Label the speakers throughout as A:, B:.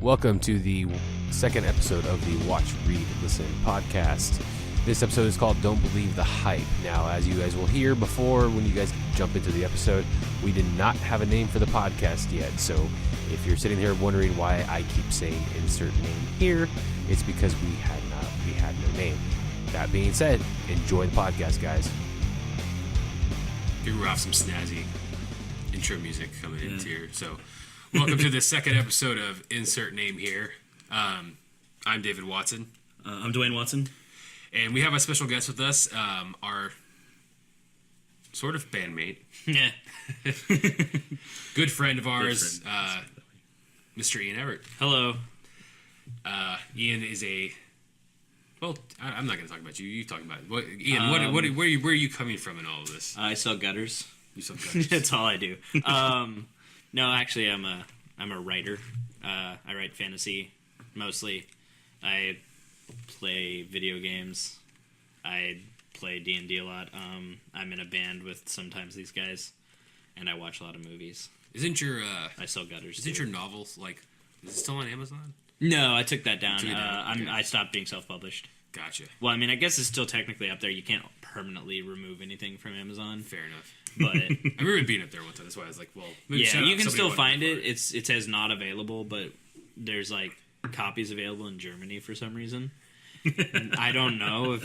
A: Welcome to the second episode of the Watch.Read.Listen podcast. This episode is called Don't Believe the Hype. Now, as you guys will hear before, when you guys jump into the episode, we did not have a name for the podcast yet. So if you're sitting here wondering why I keep saying insert name here, it's because we had no name. That being said, enjoy the podcast, guys.
B: Here we'll have some snazzy intro music coming in here. So welcome to the second episode of Insert Name here. I'm David Watson.
C: I'm Duane Watson.
B: And we have a special guest with us, our sort of bandmate.
C: Yeah.
B: Good friend of ours, Mr. Ian Everett.
C: Hello.
B: Ian is a... Well, I'm not going to talk about you. You talk about it. Ian, where are you coming from in all of this?
C: I sell gutters.
B: You sell gutters.
C: That's all I do. No, actually, I'm a writer. I write fantasy mostly. I play video games. I play D&D a lot. I'm in a band with sometimes these guys, and I watch a lot of movies.
B: Isn't your
C: I sell gutters.
B: Isn't your novel is it still on Amazon?
C: No, I took that down.
B: Okay.
C: I stopped being self-published.
B: Gotcha.
C: Well, I mean, I guess it's still technically up there. You can't permanently remove anything from Amazon.
B: Fair enough.
C: But
B: I remember it being up there one time. That's why I was like, well, maybe
C: yeah, you can still find it. It says not available, but there's like copies available in Germany for some reason. I don't know if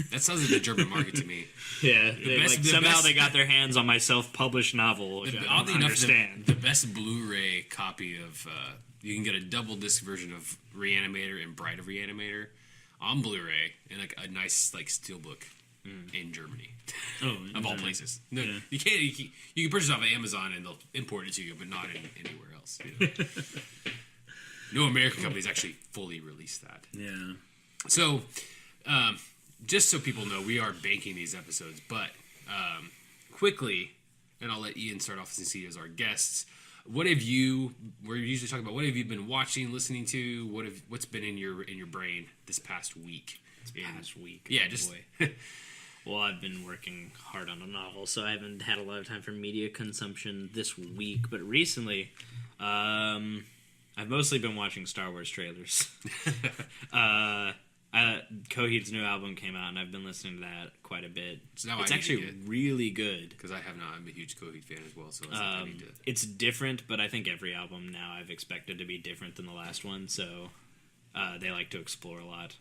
B: that sounds like the German market to me.
C: Yeah, they got their hands on my self-published novel. Which I don't understand.
B: The best Blu-ray copy of you can get a double disc version of Reanimator and Bride of Reanimator on Blu-ray and like a nice like steelbook in Germany.
C: Oh,
B: of all places. No, yeah. You can't. You can purchase it off of Amazon and they'll import it to you, but not anywhere else. You know? No American companies actually fully release that.
C: Yeah.
B: So, just so people know, we are banking these episodes, but quickly, and I'll let Ian start off since he is our guest. We're usually talking about what have you been watching, listening to, what's been in your brain this past week? Yeah, just.
C: Well, I've been working hard on a novel, so I haven't had a lot of time for media consumption this week. But recently, I've mostly been watching Star Wars trailers. Coheed's new album came out, and I've been listening to that quite a bit.
B: So
C: it's actually really good.
B: Because I'm a huge Coheed fan as well, so I need to...
C: It's different, but I think every album now I've expected to be different than the last one, so they like to explore a lot.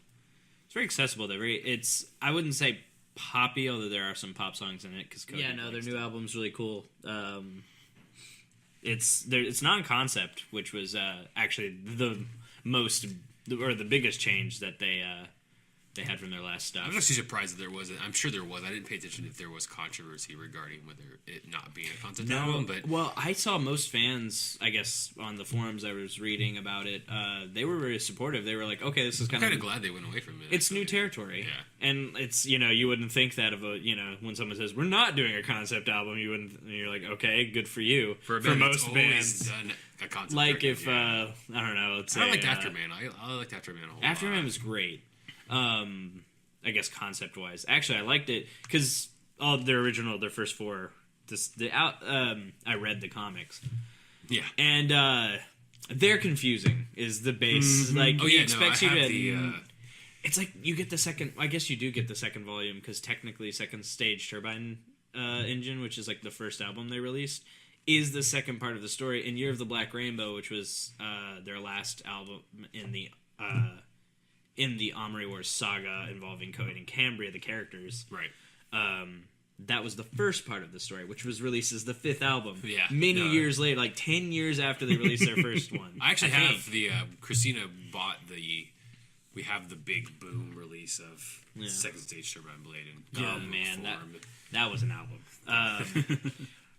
C: It's very accessible. I wouldn't say poppy, although there are some pop songs in it. Their new album's really cool. It's non-concept, which was actually the biggest change that they had from their last stuff.
B: I'm actually surprised that there wasn't. I'm sure there was. I didn't pay attention if there was controversy regarding whether it not being a concept album. But
C: well, I saw most fans, I guess, on the forums I was reading about it. They were very supportive. They were like, "Okay, this is kind of
B: glad they went away from it.
C: It's new territory."
B: Yeah,
C: and it's you wouldn't think that of when someone says we're not doing a concept album, you wouldn't. And you're like, okay, good for you. For most bands,
B: done a concept
C: like
B: record,
C: if I don't know, let's say
B: I liked Afterman. I liked Afterman a whole lot.
C: Afterman was great. I guess concept-wise, actually, I liked it because their first four. I read the comics.
B: Yeah,
C: and they're confusing. Is the base like he expects you to? It's like you get the second. I guess you do get the second volume because technically, second stage turbine engine, which is like the first album they released, is the second part of the story. In Year of the Black Rainbow, which was their last album in the Amory Wars saga involving Coheed and Cambria, the characters.
B: Right.
C: That was the first part of the story, which was released as the fifth album.
B: Yeah.
C: Many years later, like 10 years after they released their first one.
B: I actually have the... Christina bought we have the big boom release of Second Stage Turbine Blade.
C: And man, that was an album.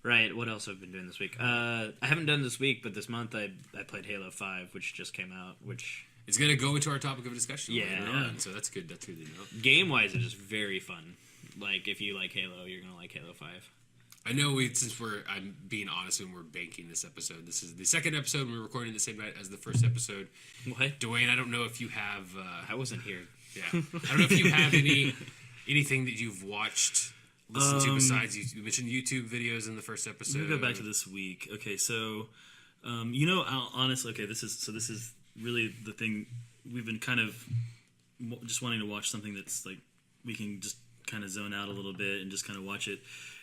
C: Right, what else have I been doing this week? I haven't done this week, but this month I played Halo 5, which just came out, which...
B: It's going to go into our topic of discussion later on, so that's good. That's good to know.
C: Game-wise, it is very fun. Like, if you like Halo, you're going to like Halo 5.
B: I know I'm being honest when we're banking this episode. This is the second episode, and we're recording the same night as the first episode.
C: What?
B: Duane, I don't know if you have...
C: I wasn't here.
B: Yeah. I don't know if you have anything that you've watched, listened to besides... You mentioned YouTube videos in the first episode.
D: Let me go back to this week. Okay, so... honestly, okay, this is really the thing. We've been kind of just wanting to watch something that's like we can just kind of zone out a little bit and just kind of watch it.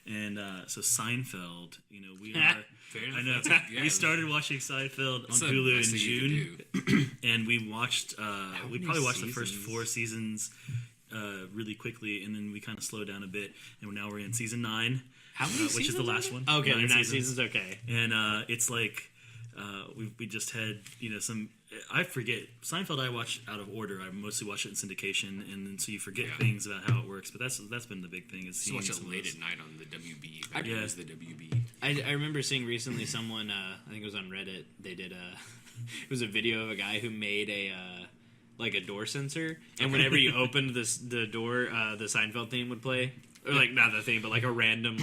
D: And so Seinfeld, we are. I know. We started watching Seinfeld on Hulu in June, and we watched. We probably watched the first 4 seasons really quickly, and then we kind of slowed down a bit, and now we're in season 9.
C: How many seasons?
D: Which is the last one.
C: Okay, 9 seasons. Okay,
D: and it's like we just had some. I forget Seinfeld. I watch out of order. I mostly watch it in syndication, and then so you forget things about how it works. But that's been the big thing. Is
B: seeing watch it late at night on the WB.
D: Yeah,
B: the WB.
C: I remember seeing recently someone. I think it was on Reddit. They did it was a video of a guy who made a door sensor, and whenever you opened the door, the Seinfeld theme would play, or like not the theme, but like a random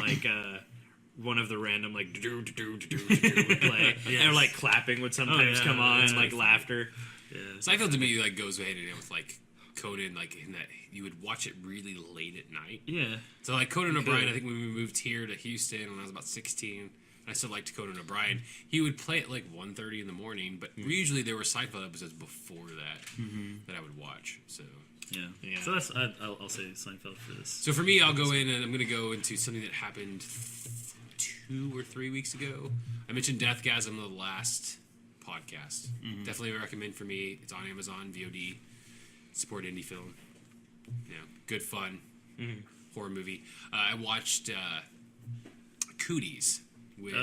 C: one of the random would play, and like clapping would sometimes come on, and like laughter.
B: Yeah. Seinfeld to me goes hand in hand with like Conan, in that you would watch it really late at night.
D: Yeah.
B: So like Conan O'Brien, I think when we moved here to Houston when I was about 16, I still liked Conan O'Brien. He would play at like 1:30 in the morning, but usually there were Seinfeld episodes before that that I would watch. So.
D: Yeah. So that's I'll say Seinfeld for this.
B: So for me, I'll go in and I'm going to go into something that happened 2 or 3 weeks ago. I mentioned Deathgasm the last podcast. Definitely a recommend for me. It's on Amazon VOD. Support indie film. Good fun horror movie. I watched Cooties with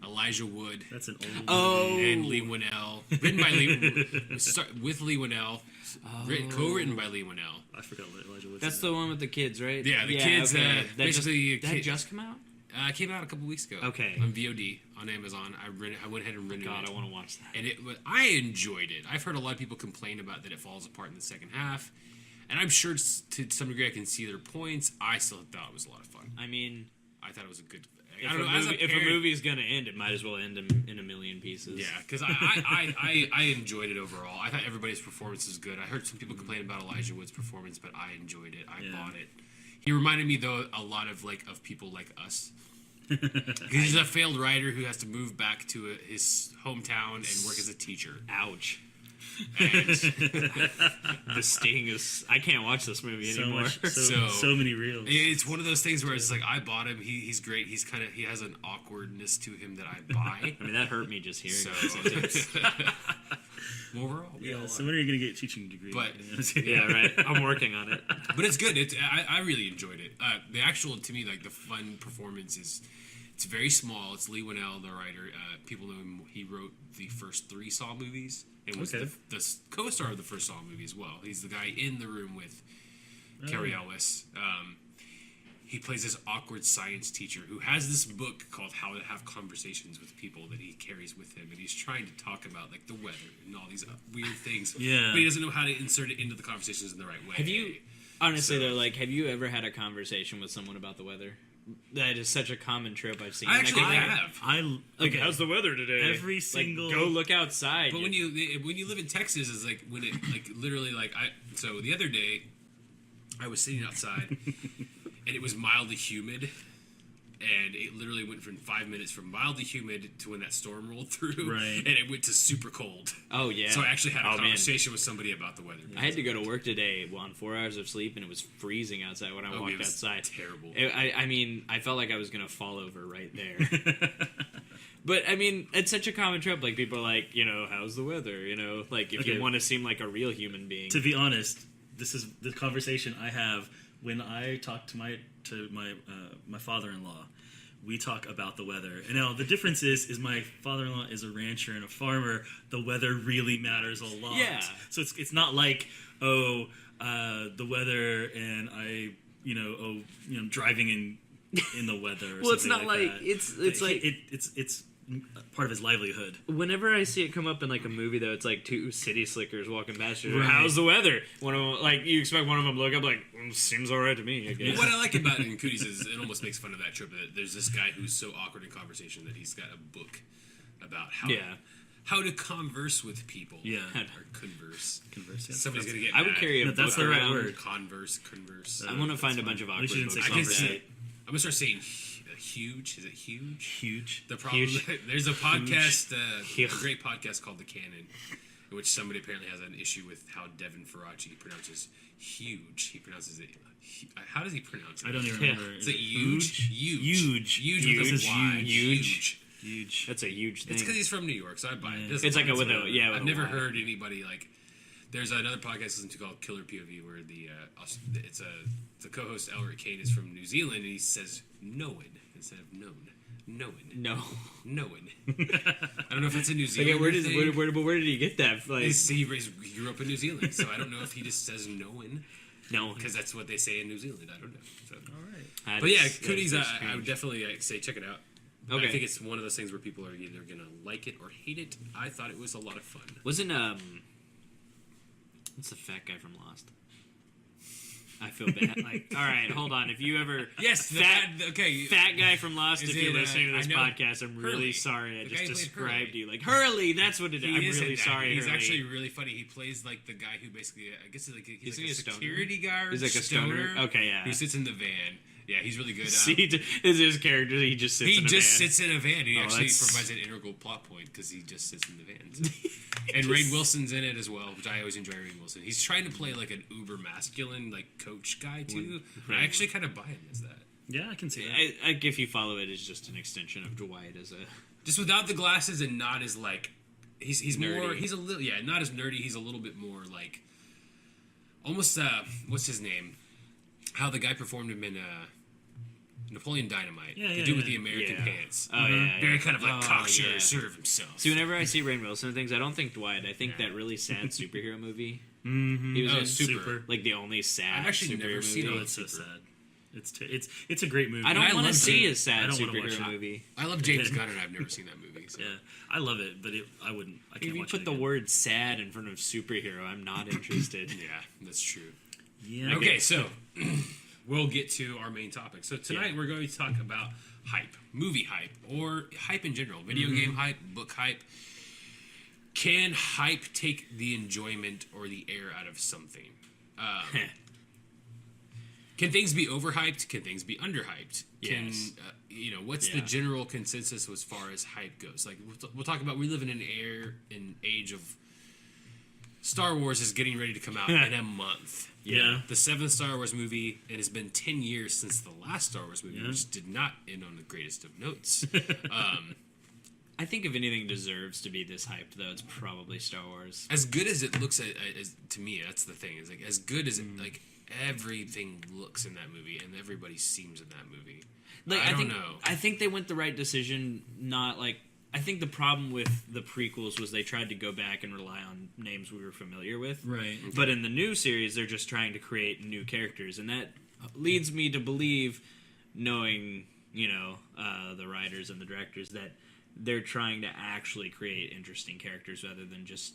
B: Elijah Wood.
D: That's an old
B: and Lee Winnell. Written by Lee with Lee Winnell. Co-written by Lee Winnell.
D: I forgot what Elijah Wood.
C: That's the one with the kids, right?
B: Yeah, the kids.
C: Okay.
B: Basically,
C: that just come out.
B: It came out a couple weeks ago.
C: Okay.
B: On VOD on Amazon. I went ahead and rented it.
C: God, I want to watch that.
B: And I enjoyed it. I've heard a lot of people complain about that it falls apart in the second half, and I'm sure to some degree I can see their points. I still thought it was a lot of fun.
C: I mean,
B: I thought it was a good.
C: If a movie's gonna end, it might as well end in a million pieces.
B: Yeah, because I enjoyed it overall. I thought everybody's performance was good. I heard some people complain about Elijah Wood's performance, but I enjoyed it. I bought it. He reminded me though a lot of people like us. He's a failed writer who has to move back to his hometown and work as a teacher.
C: Ouch.
B: And
C: the sting is. I can't watch this movie anymore.
D: So many reels.
B: It's one of those things where it's like I bought him. He's great. He has an awkwardness to him that I buy.
C: I mean that hurt me just hearing.
B: Overall,
D: so when are you gonna get a teaching degree?
B: But
C: yeah, right. I'm working on it.
B: But it's good. I really enjoyed it. The actual to me the fun performance is. It's very small. It's Lee Winnell, the writer. People know him. He wrote the first 3 Saw movies and was the co-star of the first Saw movie as well. He's the guy in the room with Carrie Ellis. He plays this awkward science teacher who has this book called How to Have Conversations with People that he carries with him, and he's trying to talk about the weather and all these weird things.
D: Yeah,
B: but he doesn't know how to insert it into the conversations in the right way.
C: Have you honestly though? Have you ever had a conversation with someone about the weather? That is such a common trope I've seen.
B: I actually have.
C: How's the weather today?
D: Every single
C: go look outside.
B: But when you live in Texas, is when it literally so the other day, I was sitting outside, and it was mildly humid, and it literally went from 5 minutes from mildly humid to when that storm rolled through,
D: right.
B: And it went to super cold.
C: Oh yeah.
B: So I actually had a conversation with somebody about the weather.
C: I had to go to work today on 4 hours of sleep, and it was freezing outside when I walked outside.
B: Terrible.
C: I felt like I was gonna fall over right there. But I mean, it's such a common trope. People are like, how's the weather? If you want to seem like a real human being.
D: To be honest, this is the conversation I have when I talk to my father-in-law. We talk about the weather. And now the difference is my father-in-law is a rancher and a farmer. The weather really matters a lot.
C: Yeah.
D: So it's not like, the weather and I, driving in the weather. Or
C: well, it's not
D: that.
C: It's
D: part of his livelihood.
C: Whenever I see it come up in a movie, though, it's 2 city slickers walking past you.
D: Right.
C: How's the weather? One of them, you expect one of them to look up seems all right to me. I guess.
B: What I like about it in Cooties is it almost makes fun of that trope. That there's this guy who's so awkward in conversation that he's got a book about how to converse with people.
D: Yeah,
B: or converse.
D: Converse. Yeah.
B: Somebody's gonna get.
C: I would carry a book
D: that's the right
C: around.
D: word.
B: Converse.
C: I want to find a bunch of awkward books.
B: I'm gonna start saying. Huge? Is it huge?
D: Huge.
B: The problem. There's a podcast, a great podcast called The Canon, in which somebody apparently has an issue with how Devin Faraci pronounces huge. He pronounces it. How does he pronounce it?
D: I don't even remember.
B: Is it huge?
C: Huge.
B: Huge with a Y.
C: Huge. That's a huge thing.
B: It's because he's from New York, so I buy it.
C: It's like a with a
B: I've never heard anybody like. There's another podcast I listen to called Killer POV where the co-host Elric Kane is from New Zealand and he says "known" instead of known. Known.
C: No.
B: Known. I don't know if that's a New Zealand
C: Okay, where did he get that? Like,
B: he grew up in New Zealand, so I don't know if he just says known.
C: No,
B: because that's what they say in New Zealand. I don't know. So.
D: All right.
B: But yeah, Cooties, I would definitely say check it out.
C: Okay.
B: I think it's one of those things where people are either going to like it or hate it. I thought it was a lot of fun.
C: Wasn't what's the fat guy from Lost? I feel bad. Like, all right, hold on. If you ever fat guy from Lost, if you're listening to this podcast, I'm really sorry. I just described you like Hurley. That's what it is. I'm really sorry.
B: He's
C: Hurley.
B: actually really funny. He plays like the guy who basically, I guess, he's like a security guard.
C: He's like a stoner. Okay, yeah.
B: Who sits in the van. Yeah, he's really good.
C: Is his character? He just sits.
B: Sits in a van. He actually provides an integral plot point because he just sits in the van. So. And Rainn Wilson's in it as well, which I always enjoy. Rainn Wilson. He's trying to play like an uber masculine like coach guy too. But I actually kind of buy him as that.
D: Yeah, I can see that.
C: If you follow it, it's just an extension of Dwight as a
B: just without the glasses and not as like he's
C: nerdy.
B: More he's a little not as nerdy. He's a little bit more like almost what's his name? How the guy performed him in Napoleon Dynamite. The dude with the American pants.
C: Oh, yeah.
B: Very kind of like cocksure, sort of himself.
C: See, whenever I see Rainn Wilson and things, I don't think Dwight. I think that really sad superhero movie.
D: Mm-hmm.
C: He was in
B: Super.
C: Like the only sad
B: I've actually never seen it.
D: It's so sad. It's a great movie.
C: I don't want to see a sad superhero movie.
B: I love James Gunn and I've never seen that movie. So.
D: Yeah, I love it, but I wouldn't. I can't
C: if you
D: watch
C: put
D: it
C: the
D: again.
C: word sad in front of superhero, I'm not interested.
B: Yeah, that's true.
D: Yeah.
B: Okay, so we'll get to our main topic. So tonight we're going to talk about hype, movie hype, or hype in general, video game hype, book hype. Can hype take the enjoyment or the air out of something? Can things be overhyped? Can things be underhyped?
C: Yes.
B: What's the general consensus as far as hype goes? Like we'll talk about. We live in an age of Star Wars is getting ready to come out in a month.
D: Yeah.
B: The 7th Star Wars movie. It has been 10 years since the last Star Wars movie, which did not end on the greatest of notes.
C: I think if anything deserves to be this hyped, though, it's probably Star Wars.
B: As good as it looks, to me, that's the thing. Is like as good as it, like everything looks in that movie, and everybody seems in that movie. Like, I don't know.
C: I think they went the right decision. Not like I think the problem with the prequels was they tried to go back and rely on names we were familiar with.
D: Right. Okay.
C: But in the new series, they're just trying to create new characters, and that leads me to believe, knowing the writers and the directors, that they're trying to actually create interesting characters rather than just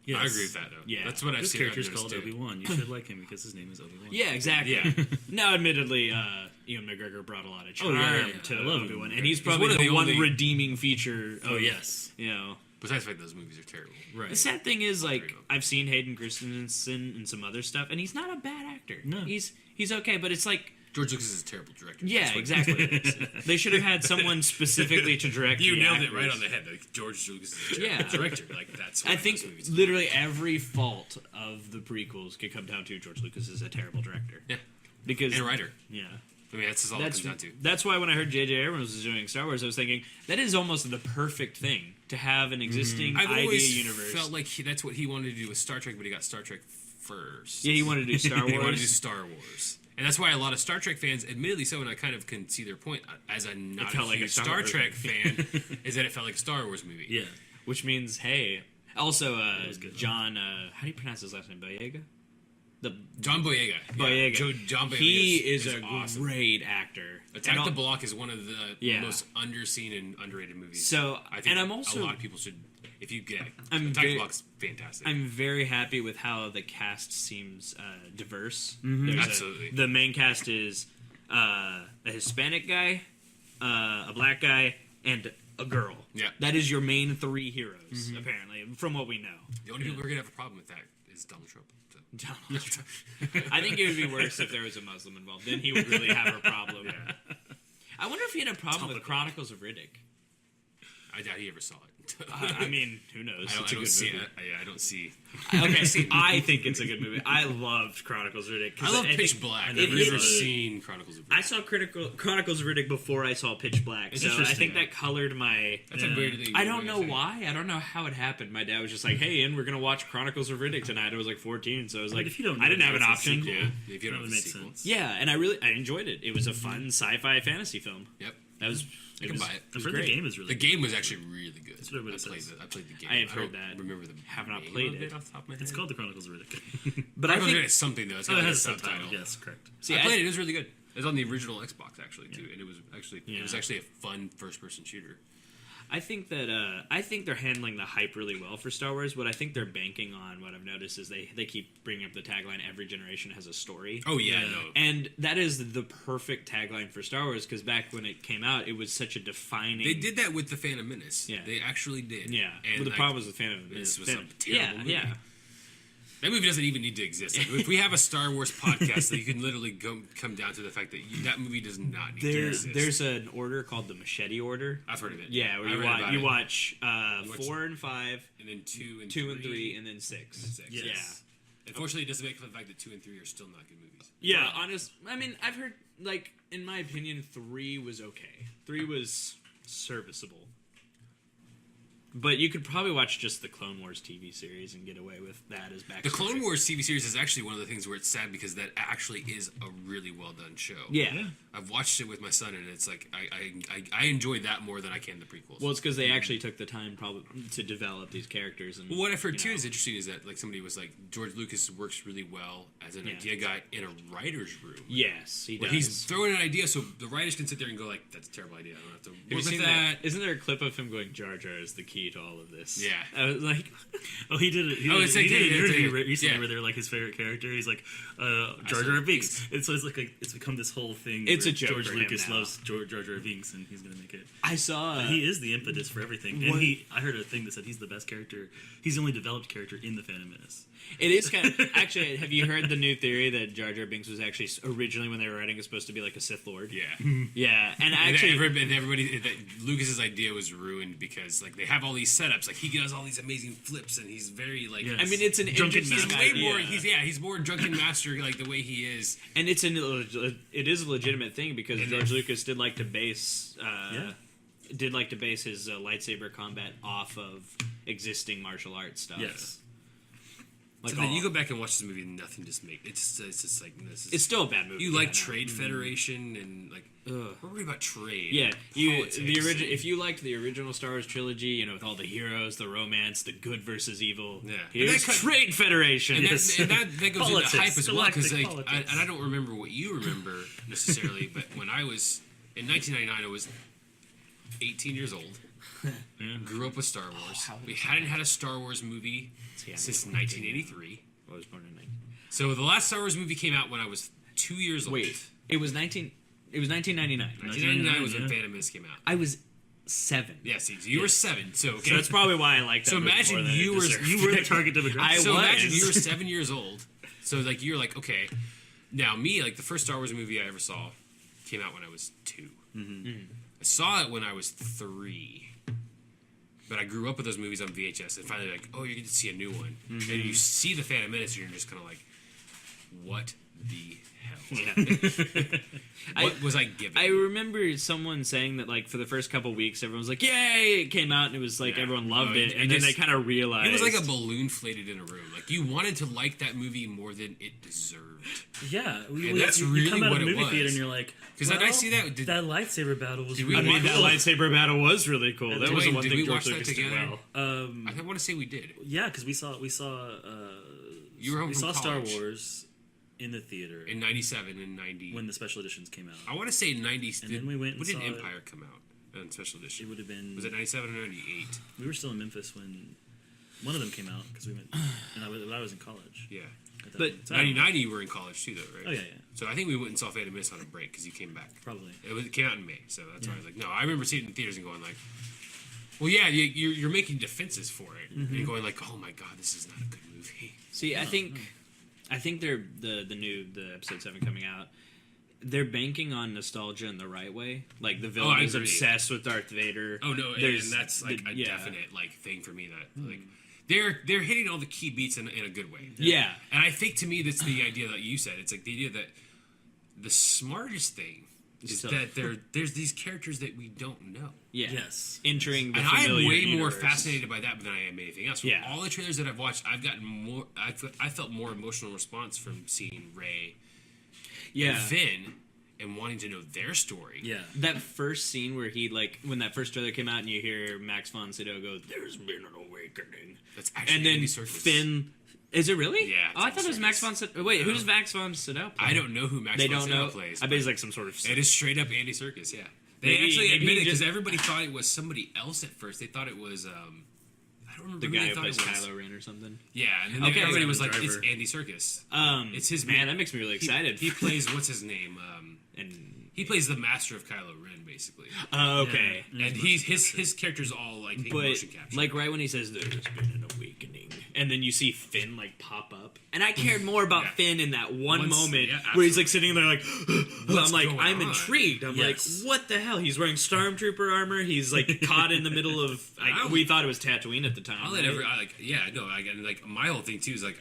D: Yes.
B: I agree with that, though.
C: Yeah.
B: That's what I've
D: This
B: seen.
D: character's called Obi-Wan. You should like him because his name is Obi-Wan.
C: Yeah, exactly.
B: Yeah.
C: Now, admittedly, Ian McGregor brought a lot of charm to
D: I love
C: Obi-Wan,
D: him.
C: and he's probably the one redeeming feature.
D: Oh, yes.
B: Besides the fact those movies are terrible.
D: Right.
C: The sad thing is, like, I've seen Hayden Christensen and some other stuff, and he's not a bad actor.
D: No.
C: He's okay, but it's like...
B: George Lucas is a terrible director.
C: Yeah, exactly. They should have had someone specifically to direct
B: You
C: the
B: nailed
C: actors.
B: it right on the head. Like, George Lucas is a terrible director. Like, that's why
C: I think
B: those movies
C: literally every fault of the prequels could come down to George Lucas is a terrible director.
B: Yeah.
C: Because...
B: And a writer.
C: Yeah.
B: I mean, that's all it comes down to.
C: That's why when I heard J.J. Abrams was doing Star Wars, I was thinking, that is almost the perfect thing, to have an existing
B: I've
C: idea
B: always
C: universe.
B: felt like that's what he wanted to do with Star Trek, but he got Star Trek first.
C: Yeah, he wanted to do Star Wars.
B: He wanted to do Star Wars. And that's why a lot of Star Trek fans, admittedly so, and I kind of can see their point, as a not a huge Star Trek fan, is that it felt like a Star Wars movie.
D: Yeah.
C: Which means, hey, also, John, how do you pronounce his last name? Boyega?
B: John Boyega.
C: Boyega.
B: Yeah, John Boyega
C: He is a
B: awesome.
C: great actor.
B: Attack the Block is one of the most underseen and underrated movies.
C: So,
B: I think
C: and I'm also...
B: a lot of people should... If you get
C: Attack
B: the Block's fantastic.
C: I'm very happy with how the cast seems diverse.
B: Absolutely.
C: The main cast is a Hispanic guy, a black guy, and a girl.
B: Yeah.
C: That is your main three heroes, apparently, from what we know.
B: The only people who are going to have a problem with that is Donald Trump.
C: Donald Trump. I think it would be worse if there was a Muslim involved. Then he would really have a problem. I wonder if he had a problem with Chronicles of Riddick.
B: I doubt he ever saw it.
C: I mean, who knows?
B: I
C: It's a
B: don't
C: good
B: see
C: movie.
B: it. I don't see.
C: Okay, I think it's a good movie. I loved Chronicles of Riddick.
B: I love Pitch Black. I've never seen Chronicles of Riddick.
C: I saw Chronicles of Riddick before I saw Pitch Black, so I think that colored my.
B: That's a weird thing.
C: I don't know why. I don't know how it happened. My dad was just like, "Hey, Ian, we're gonna watch Chronicles of Riddick tonight." I was like 14, so I was like,
D: if you don't
C: I didn't have an
D: that's a
C: option.
D: sequel,
B: Yeah, if you don't
D: that
B: have
D: would
B: the
D: make
B: sequel.
D: sense.
C: Yeah, and I enjoyed it. It was a fun sci-fi fantasy film.
B: Yep.
C: That was.
B: I can buy it.
D: I've heard
C: great.
D: the game is really
B: The
D: good.
B: game was actually really good.
D: That's what everybody says.
B: I played the game.
C: I have heard
B: don't
C: that.
B: Remember the
C: Have not
B: name
C: played
B: of
C: it.
B: off the top of my head.
D: It's called The Chronicles of Riddick.
C: But I think
B: it's something though. It's
D: Oh,
B: got
D: it
B: like a
D: has
B: subtitle.
D: subtitle. Yes, correct.
C: see,
B: I played it. It was really good. It was on the original Xbox actually too, and it was
C: Yeah.
B: actually a fun first-person shooter.
C: I think that I think they're handling the hype really well for Star Wars. What I think they're banking on, what I've noticed, is they keep bringing up the tagline, "Every generation has a story."
B: Oh yeah,
D: Yeah.
B: no.
C: And that is the perfect tagline for Star Wars, because back when it came out, it was such a defining.
B: They did that with the Phantom Menace.
C: Yeah.
B: They actually did.
C: Yeah,
B: And
C: well, the
B: like,
C: problem was the Phantom
B: this was
C: Phantom-
B: a terrible movie.
C: Yeah.
B: That movie doesn't even need to exist. Like, if we have a Star Wars podcast, that you can literally come down to the fact that that movie does not need to exist.
C: There's an order called the Machete Order.
B: I've heard of it.
C: Yeah, where
B: I
C: you
B: read
C: watch
B: about
C: you
B: it.
C: watch
B: watch
C: 4 and 5,
B: and then 2 and
C: 3, and then 6.
D: Yes.
C: Yeah.
B: Unfortunately, it doesn't make for the fact that 2 and 3 are still not good movies.
C: Yeah, I mean, I've heard, like, in my opinion, 3 was okay. 3 was serviceable. But you could probably watch just the Clone Wars TV series and get away with that as backstory.
B: The Clone Wars TV series is actually one of the things where it's sad because that actually is a really well done show.
C: Yeah.
B: I've watched it with my son, and it's like I enjoy that more than I can the prequels.
C: Well, it's because they actually took the time probably to develop these characters. And
B: Well, what I've heard too
C: know.
B: is interesting is that like somebody was like George Lucas works really well as an
C: Yeah.
B: idea guy in a writer's room.
C: Yes, he
B: Where
C: does.
B: he's throwing an idea so the writers can sit there and go like, "That's a terrible idea. I don't have to
C: Have you
B: work
C: seen
B: with that."
C: Isn't there a clip of him going, "Jar Jar is the key to all of this"?
B: Yeah.
C: I was like,
D: Oh, he did it. He
B: Oh, it's like-
D: did an
B: yeah,
D: interview
B: yeah,
D: recently
B: yeah.
D: where they're like his favorite character. He's like Jar Jar Binks. And so it's like it's become this whole thing.
C: It's
D: where
C: a joke
D: George
C: for him
D: Lucas
C: now.
D: loves Jar Jar Binks, and he's gonna make it.
C: I saw.
D: He is the impetus for everything.
C: What?
D: And I heard a thing that said he's the best character. He's the only developed character in the Phantom Menace.
C: It is kind of actually. Have you heard the new theory that Jar Jar Binks was actually originally, when they were writing, it, supposed to be like a Sith Lord?
B: Yeah.
C: Yeah, and
B: And
C: actually,
B: everybody that Lucas's idea was ruined because like they have all these setups. Like he does all these amazing flips, and he's very like.
D: Yes.
C: I mean, it's an
D: Drunken
C: interesting
B: He's
D: master.
B: way more.
C: idea.
B: He's more drunken master like the way he is.
C: And it is a legitimate thing because
B: And
C: George
B: then-
C: Lucas did like to base
D: Yeah.
C: his lightsaber combat off of existing martial arts stuff.
D: Yes.
C: Like
B: So then
C: all-
B: you go back and watch this movie, and nothing just makes it's just like this. Is,
C: it's still a bad movie.
B: you like
C: yeah,
B: Trade Federation and like
C: Ugh.
B: we're worried about trade.
C: Yeah,
B: politics
C: the original.
B: and-
C: If you liked the original Star Wars trilogy, you know, with all the heroes, the romance, the good versus evil.
B: Yeah.
C: Here's
B: And that cut-
C: Trade Federation.
B: And
C: Yes.
B: that goes
D: Politics,
B: into hype as well because
D: galactic
B: like,
D: politics.
B: I don't remember what you remember necessarily, but when I was in 1999, I was 18 years old. Grew up with Star Wars. We hadn't had a Star Wars movie
C: Yeah,
B: since 1983.
C: I was born in 19.
B: So the last Star Wars movie came out when I was 2 years old.
C: Wait, it was 1999.
B: 1999 was when
D: yeah.
B: Phantom Menace came out.
C: I was 7.
B: Yeah, see, so you were 7. So okay.
C: So that's probably why I like that.
B: So
C: movie
B: imagine
C: more than
B: you
C: it
B: were
C: deserved.
D: You were the target demographic.
C: I
B: so
C: was.
B: imagine you were 7 years old. So like you're like okay. Now me like the first Star Wars movie I ever saw came out when I was 2. I saw it when I was 3. But I grew up with those movies on VHS, and finally, like, oh, you get to see a new one, and you see the Phantom Menace, and you're just kind of like, what the hell? What was I given?
C: I remember someone saying that, like, for the first couple weeks, everyone was like, "Yay!" It came out, and it was like
B: Yeah.
C: everyone loved
B: No,
C: it,
B: it
C: and then
B: just-
C: they kind of realized
B: It was like a balloon inflated in a room. Like you wanted to like that movie more than it deserved.
D: Yeah,
B: And that's
D: you
B: really
D: come out
B: what
D: of the
B: it
D: movie
B: was.
D: theater and you're like,
B: 'Cause did I see that?
D: that lightsaber battle was
B: Did we
C: I
D: really
C: mean, that
B: Well,
C: lightsaber battle was really cool. That was the
B: Duane,
C: one
B: did
C: thing
B: we
C: George
B: watch that
C: Lucas did
B: together?
C: well.
B: I want to say we did.
D: Yeah, because we saw
B: You were home
D: we
B: from
D: saw Star
B: college.
D: Wars in the theater
B: In 97 and 90.
D: when the special editions came out.
B: I want to say 90.
D: And then we went and
B: When did
D: saw it.
B: Empire come out on special
D: It
B: edition?
D: would have been.
B: Was it 97 or 98?
D: We were still in Memphis when one of them came out because we went, and I was in college.
B: Yeah.
D: At that
C: But
D: point in time.
B: 99 you were in college too, though, right?
D: Oh yeah,
B: So I think we went and saw Phantom Menace on a break because you came back.
D: probably.
B: It came out in May, so that's why I
D: Yeah.
B: was like, no. I remember seeing it in theaters and going like, well, yeah, you're making defenses for it and going like, oh my god, this is not a good movie.
C: See, I think they're the episode 7 coming out. they're banking on nostalgia in the right way. Like the villain is obsessed with Darth Vader.
B: Oh no, and that's like a definite like thing for me that like they're hitting all the key beats in a good way.
C: Yeah.
B: And I think to me that's the idea that you said. It's like the idea that the smartest thing is that there's these characters that we don't know.
C: Yeah.
D: Yes.
C: Entering the
B: and I am way
C: universe.
B: more fascinated by that than I am anything else. From
C: Yeah.
B: all the trailers that I've watched, I've gotten more. I felt more emotional response from seeing Rey and Finn and wanting to know their story.
D: Yeah.
C: That first scene where he, like, when that first trailer came out and you hear Max von Sydow go, "There's been an awakening."
B: That's actually
C: and then
B: Andy Serkis.
C: Finn... Is it really?
B: Yeah.
C: Oh, I thought it was Max von Sydow. Wait, who's Max von Sydow play?
B: I don't know who Max
C: They
B: von
C: don't
B: Sydow
C: know.
B: plays.
C: I bet he's like some sort of...
B: It is straight up Andy Serkis, yeah. They
C: Maybe-
B: actually
C: maybe
B: admitted
C: he
B: because
C: just-
B: everybody thought it was somebody else at first. They thought it was I don't remember
C: the
B: who
C: guy
B: they
C: who
B: thought
C: plays
B: it was.
C: Kylo Ren or something.
B: Yeah, and then
C: Okay.
B: everybody was like,
D: Driver.
B: "It's Andy Serkis." It's his
C: Man, that makes me really excited.
B: He plays what's his name?
C: And
B: He plays the master of Kylo Ren, basically.
C: okay.
D: Yeah.
B: And his character's all like
C: But
B: motion capture.
C: like right when he says there's been an awakening, and then you see Finn like pop up, and I cared more about
B: Yeah.
C: Finn in that one
B: Once-
C: moment
B: yeah,
C: where he's
B: absolutely.
C: like sitting there like,
B: What's
C: I'm like,
B: going
C: I'm
B: on?
C: intrigued. I'm
D: Yes.
C: like, what the hell? He's wearing Stormtrooper armor. He's like caught in the middle of. We thought it was Tatooine at the time.
B: I'll let
C: right?
B: like my whole thing too is like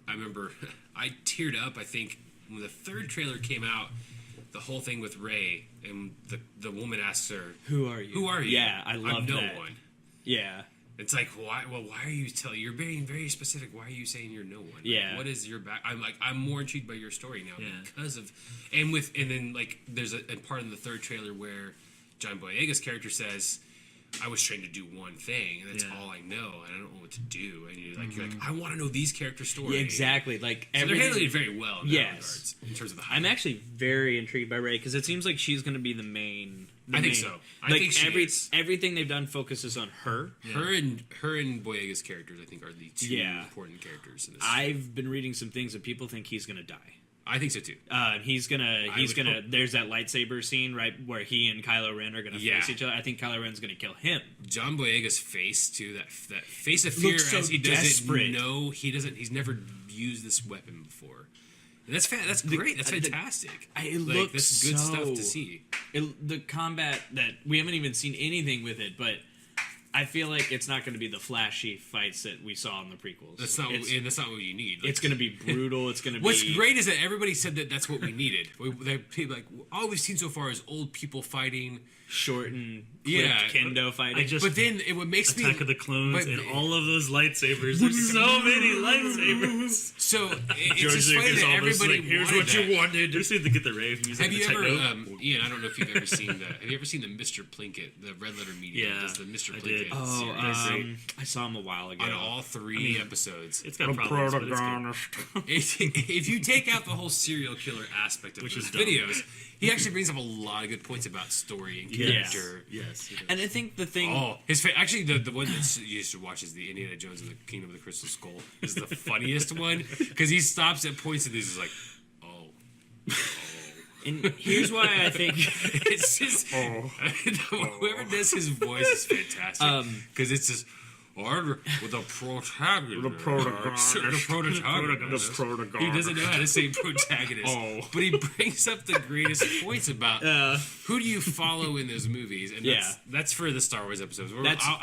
B: I remember I teared up. I think when the third trailer came out, the whole thing with Rey and the woman asks her,
C: Who are you?
B: "Who are you?"
C: Yeah, I love
B: I'm no
C: that.
B: one.
C: Yeah.
B: It's like, why? Well, why are you telling? You're being very specific. Why are you saying you're no one? Like,
C: Yeah.
B: what is your back? I'm more intrigued by your story now
D: Yeah.
B: because of, and then like there's a part in the third trailer where John Boyega's character says, "I was trained to do one thing, and that's
D: Yeah.
B: all I know, and I don't know what to do." And you're like, I want to know these character stories.
C: Yeah, exactly. Like
B: So they're
C: everything-
B: handling it very well in that
C: Yes.
B: regards in terms of the hype.
C: I'm actually very intrigued by Rey because it seems like she's going to be the main.
B: I think so. I
C: Like
B: think she is.
C: everything they've done focuses on her.
B: Her and Boyega's characters, I think, are the two important characters in this.
C: I've been reading some things that people think he's going to die.
B: I think so too.
C: He's gonna.
B: would hope.
C: There's that lightsaber scene right where he and Kylo Ren are gonna face each other. I think Kylo Ren's gonna kill him.
B: John Boyega's face too, that face of fear
C: Looks so
B: as he doesn't
C: desperate.
B: know he's never used this weapon before. And that's great. That's fantastic.
C: It
B: Like,
C: looks
B: that's good
C: so,
B: stuff to see.
C: The combat that we haven't even seen anything with it, but I feel like it's not going to be the flashy fights that we saw in the prequels.
B: That's not what you need. Like,
C: It's going to be brutal. It's going to be.
B: what's great is that everybody said that that's what we needed. People like all we've seen so far is old people fighting.
C: short and
B: Yeah,
C: kendo fighting.
D: I just
B: But then what makes me
D: Attack of the Clones
B: but-
D: and all of those lightsabers. There's so many lightsabers.
B: so it's
D: George
B: just funny
D: Lucas
B: that
D: almost
B: everybody
D: like, here's
B: wanted
D: what
B: that.
D: you wanted. Just need to get the rave music.
B: Have you
D: the
B: ever,
D: techno.
B: Ian? I don't know if you've ever seen the. Have you ever seen the Mr. Plinkett, the Red Letter Media?
D: Yeah,
B: does the Mr.
D: I
B: Plinkett
D: did.
C: oh,
B: series
C: I saw him a while ago.
B: on all three episodes.
D: It's got problems, but it's good.
B: If you take out the whole serial killer aspect of
D: Which
B: those
D: is dumb.
B: videos, he actually brings up a lot of good points about story and character.
D: Yes. He does.
C: And I think the thing.
B: Oh, actually the one that you should watch is the Indiana Jones and the Kingdom of the Crystal Skull. Is the funniest one because he stops at points and he's just like, oh.
C: And here's why I think.
B: It's just whoever does his voice is fantastic because it's just with a protagonist. He doesn't know how to say protagonist, but he brings up the greatest points about who do you follow in those movies, and that's for the Star Wars episodes.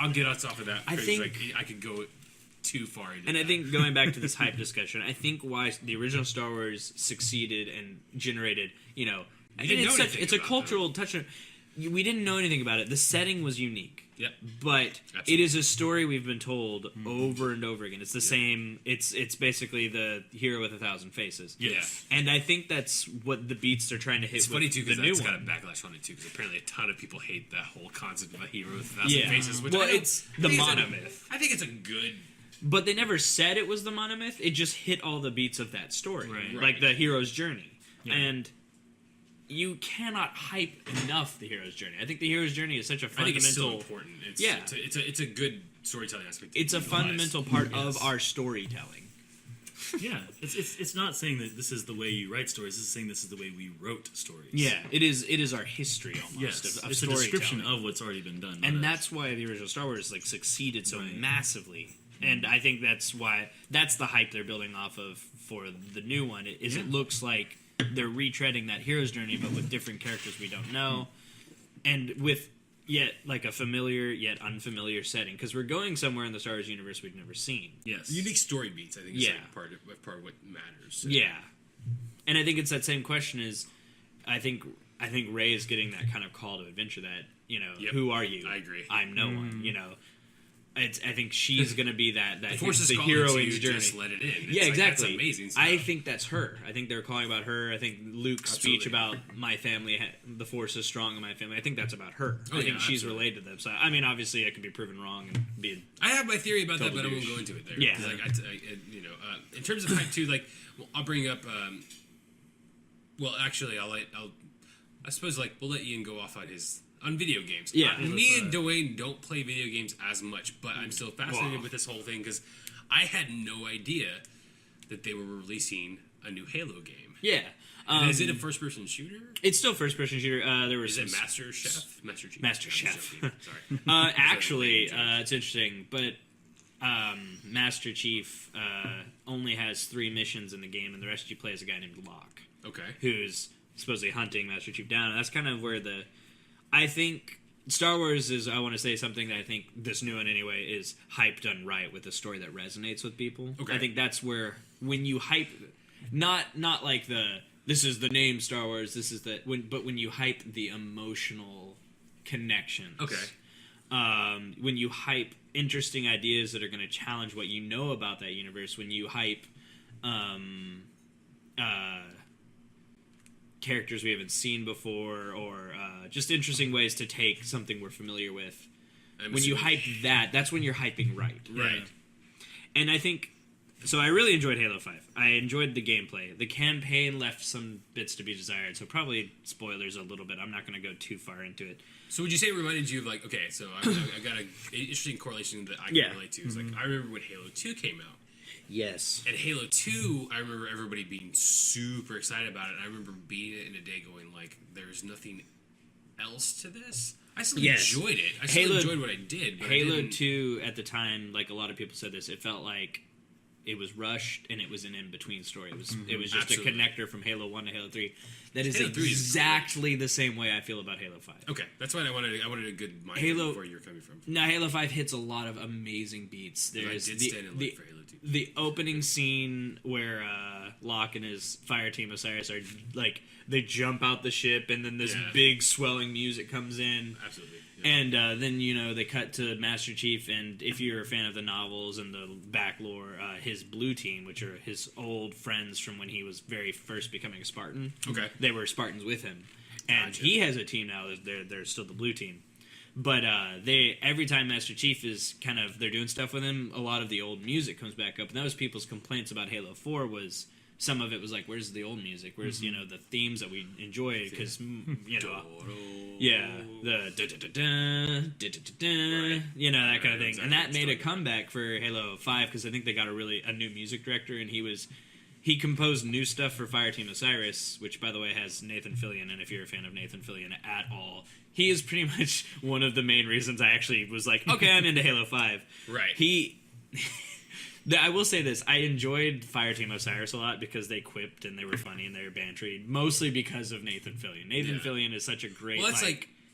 B: I'll get us off of that.
C: I think
B: I could go too far into
C: and
B: that.
C: I think going back to this hype discussion, I think why the original Star Wars succeeded and generated,
B: didn't know anything
C: it's a
B: about
C: cultural touch. We didn't know anything about it. The setting was unique.
B: Yep.
C: But
B: Absolutely.
C: it is a story we've been told over and over again. It's the same. It's basically the hero with 1,000 faces.
B: Yes.
C: And I think that's what the beats they're trying to hit.
B: It's
C: with
B: funny too
C: the
B: because
C: new
B: that's got a
C: one.
B: backlash on it too because apparently a ton of people hate that whole concept of a hero with 1,000 faces. Which
C: Well,
B: I don't
C: it's the
B: think is
C: monomyth.
B: I think it's a good.
C: But they never said it was the monomyth. It just hit all the beats of that story,
B: Right.
C: like the hero's journey. And you cannot hype enough the hero's journey. I think the hero's journey is such a
B: I think it's still
C: fundamental.
B: important. It's a good storytelling aspect.
C: It's a fundamental part of our storytelling.
D: Yeah, it's not saying that this is the way you write stories. It's saying this is the way we wrote stories.
C: Yeah, it is our history almost.
D: Yes,
C: of
D: it's a description
C: storytelling.
D: of what's already been done.
C: And that's why the original Star Wars succeeded so
D: Right.
C: massively. And I think that's the hype they're building off of for the new one. It looks like they're retreading that hero's journey, but with different characters we don't know, and with yet like a familiar yet unfamiliar setting, because we're going somewhere in the Star Wars universe we've never seen.
D: Yes.
B: Unique story beats, I think, is like part of what matters. So.
C: Yeah, and I think it's that same question is, I think Rey is getting that kind of call to adventure that, who are you?
B: I agree.
C: I'm no one, I think she's going to be that
B: the Force is
C: the
B: calling
C: heroine's
B: to
C: journey.
B: Just let it in. It's
C: yeah, exactly.
B: That's amazing stuff.
C: I think that's her. I think they're calling about her. I think Luke's speech about my family, the Force is strong in my family. I think that's about her. I think she's related to them. So I mean, obviously, I could be proven wrong and be.
B: I have my theory about that, but I won't go into it there.
C: Yeah.
B: In terms of hype too, I'll bring up. Well, actually, I suppose we'll let Ian go off on video games.
C: Yeah.
B: Me and Duane don't play video games as much, but I'm still fascinated with this whole thing because I had no idea that they were releasing a new Halo game.
C: Yeah.
B: Is it a first-person shooter?
C: It's still first-person shooter.
B: Is it Master Chef? Master Chief.
C: Master Chef.
B: Sorry.
C: Actually, it's interesting, but Master Chief only has 3 missions in the game, and the rest you play as a guy named Locke.
B: Okay.
C: Who's supposedly hunting Master Chief down, and that's kind of where I think Star Wars is, I want to say something that I think this new one anyway is hype done right with a story that resonates with people.
B: Okay.
C: I think that's where when you hype, not like this is the name Star Wars, but when you hype the emotional connections.
B: Okay.
C: When you hype interesting ideas that are going to challenge what you know about that universe, when you hype characters we haven't seen before, or just interesting ways to take something we're familiar with. When you hype that's when you're hyping right.
B: Right.
C: And I think, so I really enjoyed Halo 5. I enjoyed the gameplay. The campaign left some bits to be desired, so probably spoilers a little bit. I'm not going to go too far into it.
B: So would you say it reminded you of okay, so I got an interesting correlation that I can relate to. It's I remember when Halo 2 came out.
C: Yes.
B: And Halo 2, I remember everybody being super excited about it. And I remember beating it in a day going, there's nothing else to this. I still enjoyed it. I still enjoyed what I did. But
C: Halo 2, at the time, a lot of people said this, it felt like it was rushed and it was an in-between story. It was just a connector from Halo 1 to Halo 3. That is exactly the same way I feel about Halo 5.
B: Okay, that's why I wanted a good mind of where you're coming from.
C: No, Halo 5 hits a lot of amazing beats. There's
B: I did stand in line for Halo 2.
C: The opening scene where Locke and his fire team Osiris are they jump out the ship and then this big swelling music comes in.
B: Absolutely.
C: Yeah. And then they cut to Master Chief, and if you're a fan of the novels and the back lore, his blue team, which are his old friends from when he was very first becoming a Spartan.
B: Okay.
C: They were Spartans with him. And he has a team now. They're still the blue team. But every time Master Chief is they're doing stuff with him, a lot of the old music comes back up. And that was people's complaints about Halo 4 was some of it was where's the old music? Where's, the themes that we enjoy? Because, yeah, the that kind of thing. And that made a comeback for Halo 5 because I think they got a new music director, and he composed new stuff for Fireteam Osiris, which, by the way, has Nathan Fillion. And if you're a fan of Nathan Fillion at all, he is pretty much one of the main reasons I actually was okay, I'm into Halo 5.
B: Right.
C: I will say this. I enjoyed Fireteam Osiris a lot because they quipped and they were funny and they were bantery, mostly because of Nathan Fillion. Nathan Fillion is such a great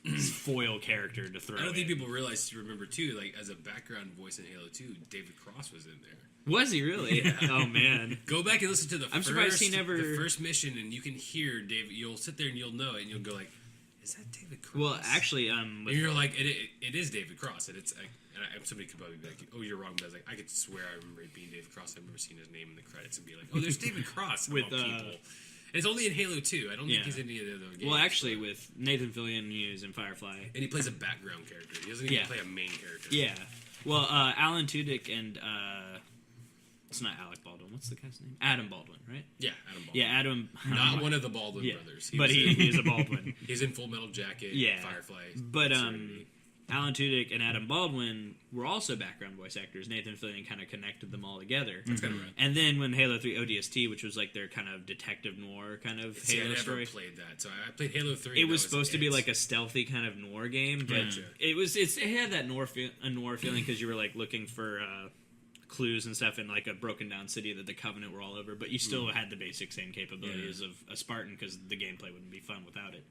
C: foil character to throw in.
B: I don't think people remember, too, as a background voice in Halo 2, David Cross was in there.
C: Was he really?
B: Yeah.
C: Oh, man.
B: Go back and listen to the
C: surprised he never...
B: the first mission, and you can hear David. You'll sit there and you'll know it, and you'll go is that David Cross?
C: Well, actually...
B: and you're it is David Cross, and it's... somebody could probably be oh, you're wrong, but I could swear I remember it being David Cross. I remember seeing his name in the credits and be oh, there's David Cross with people. And it's only in Halo 2. I don't think he's in any of the other games.
C: Well, actually, with Nathan Fillion, he's in Firefly.
B: And he plays a background character. He doesn't even play a main character.
C: Yeah. Well, Alan Tudyk and... it's not Alec Baldwin. What's the guy's name? Adam Baldwin, right?
B: Yeah, Adam Baldwin.
C: Yeah, Adam...
B: Not one of the Baldwin brothers.
C: But he is a Baldwin.
B: He's in Full Metal Jacket, Firefly.
C: But Alan Tudyk and Adam Baldwin were also background voice actors. Nathan Fillion kind of connected them all together.
B: That's kind of right.
C: And then when Halo 3 ODST, which was their kind of detective noir kind of Halo story.
B: I never played that. So I played Halo 3.
C: It was supposed to be a stealthy kind of noir game, but it had that noir feeling because you were looking for clues and stuff in like a broken down city that the Covenant were all over, but you still had the basic same capabilities of a Spartan because the gameplay wouldn't be fun without it.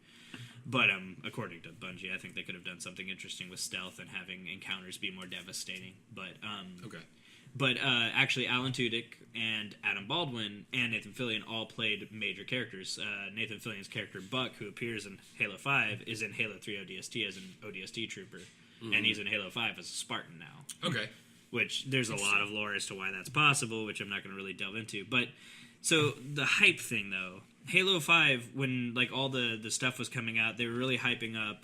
C: But according to Bungie, I think they could have done something interesting with stealth and having encounters be more devastating. But But actually, Alan Tudyk and Adam Baldwin and Nathan Fillion all played major characters. Nathan Fillion's character Buck, who appears in Halo 5, is in Halo 3 ODST as an ODST trooper, and he's in Halo 5 as a Spartan now.
B: Okay.
C: Which there's a lot of lore as to why that's possible, which I'm not going to really delve into. But so the hype thing, though, Halo 5, when like all the stuff was coming out, they were really hyping up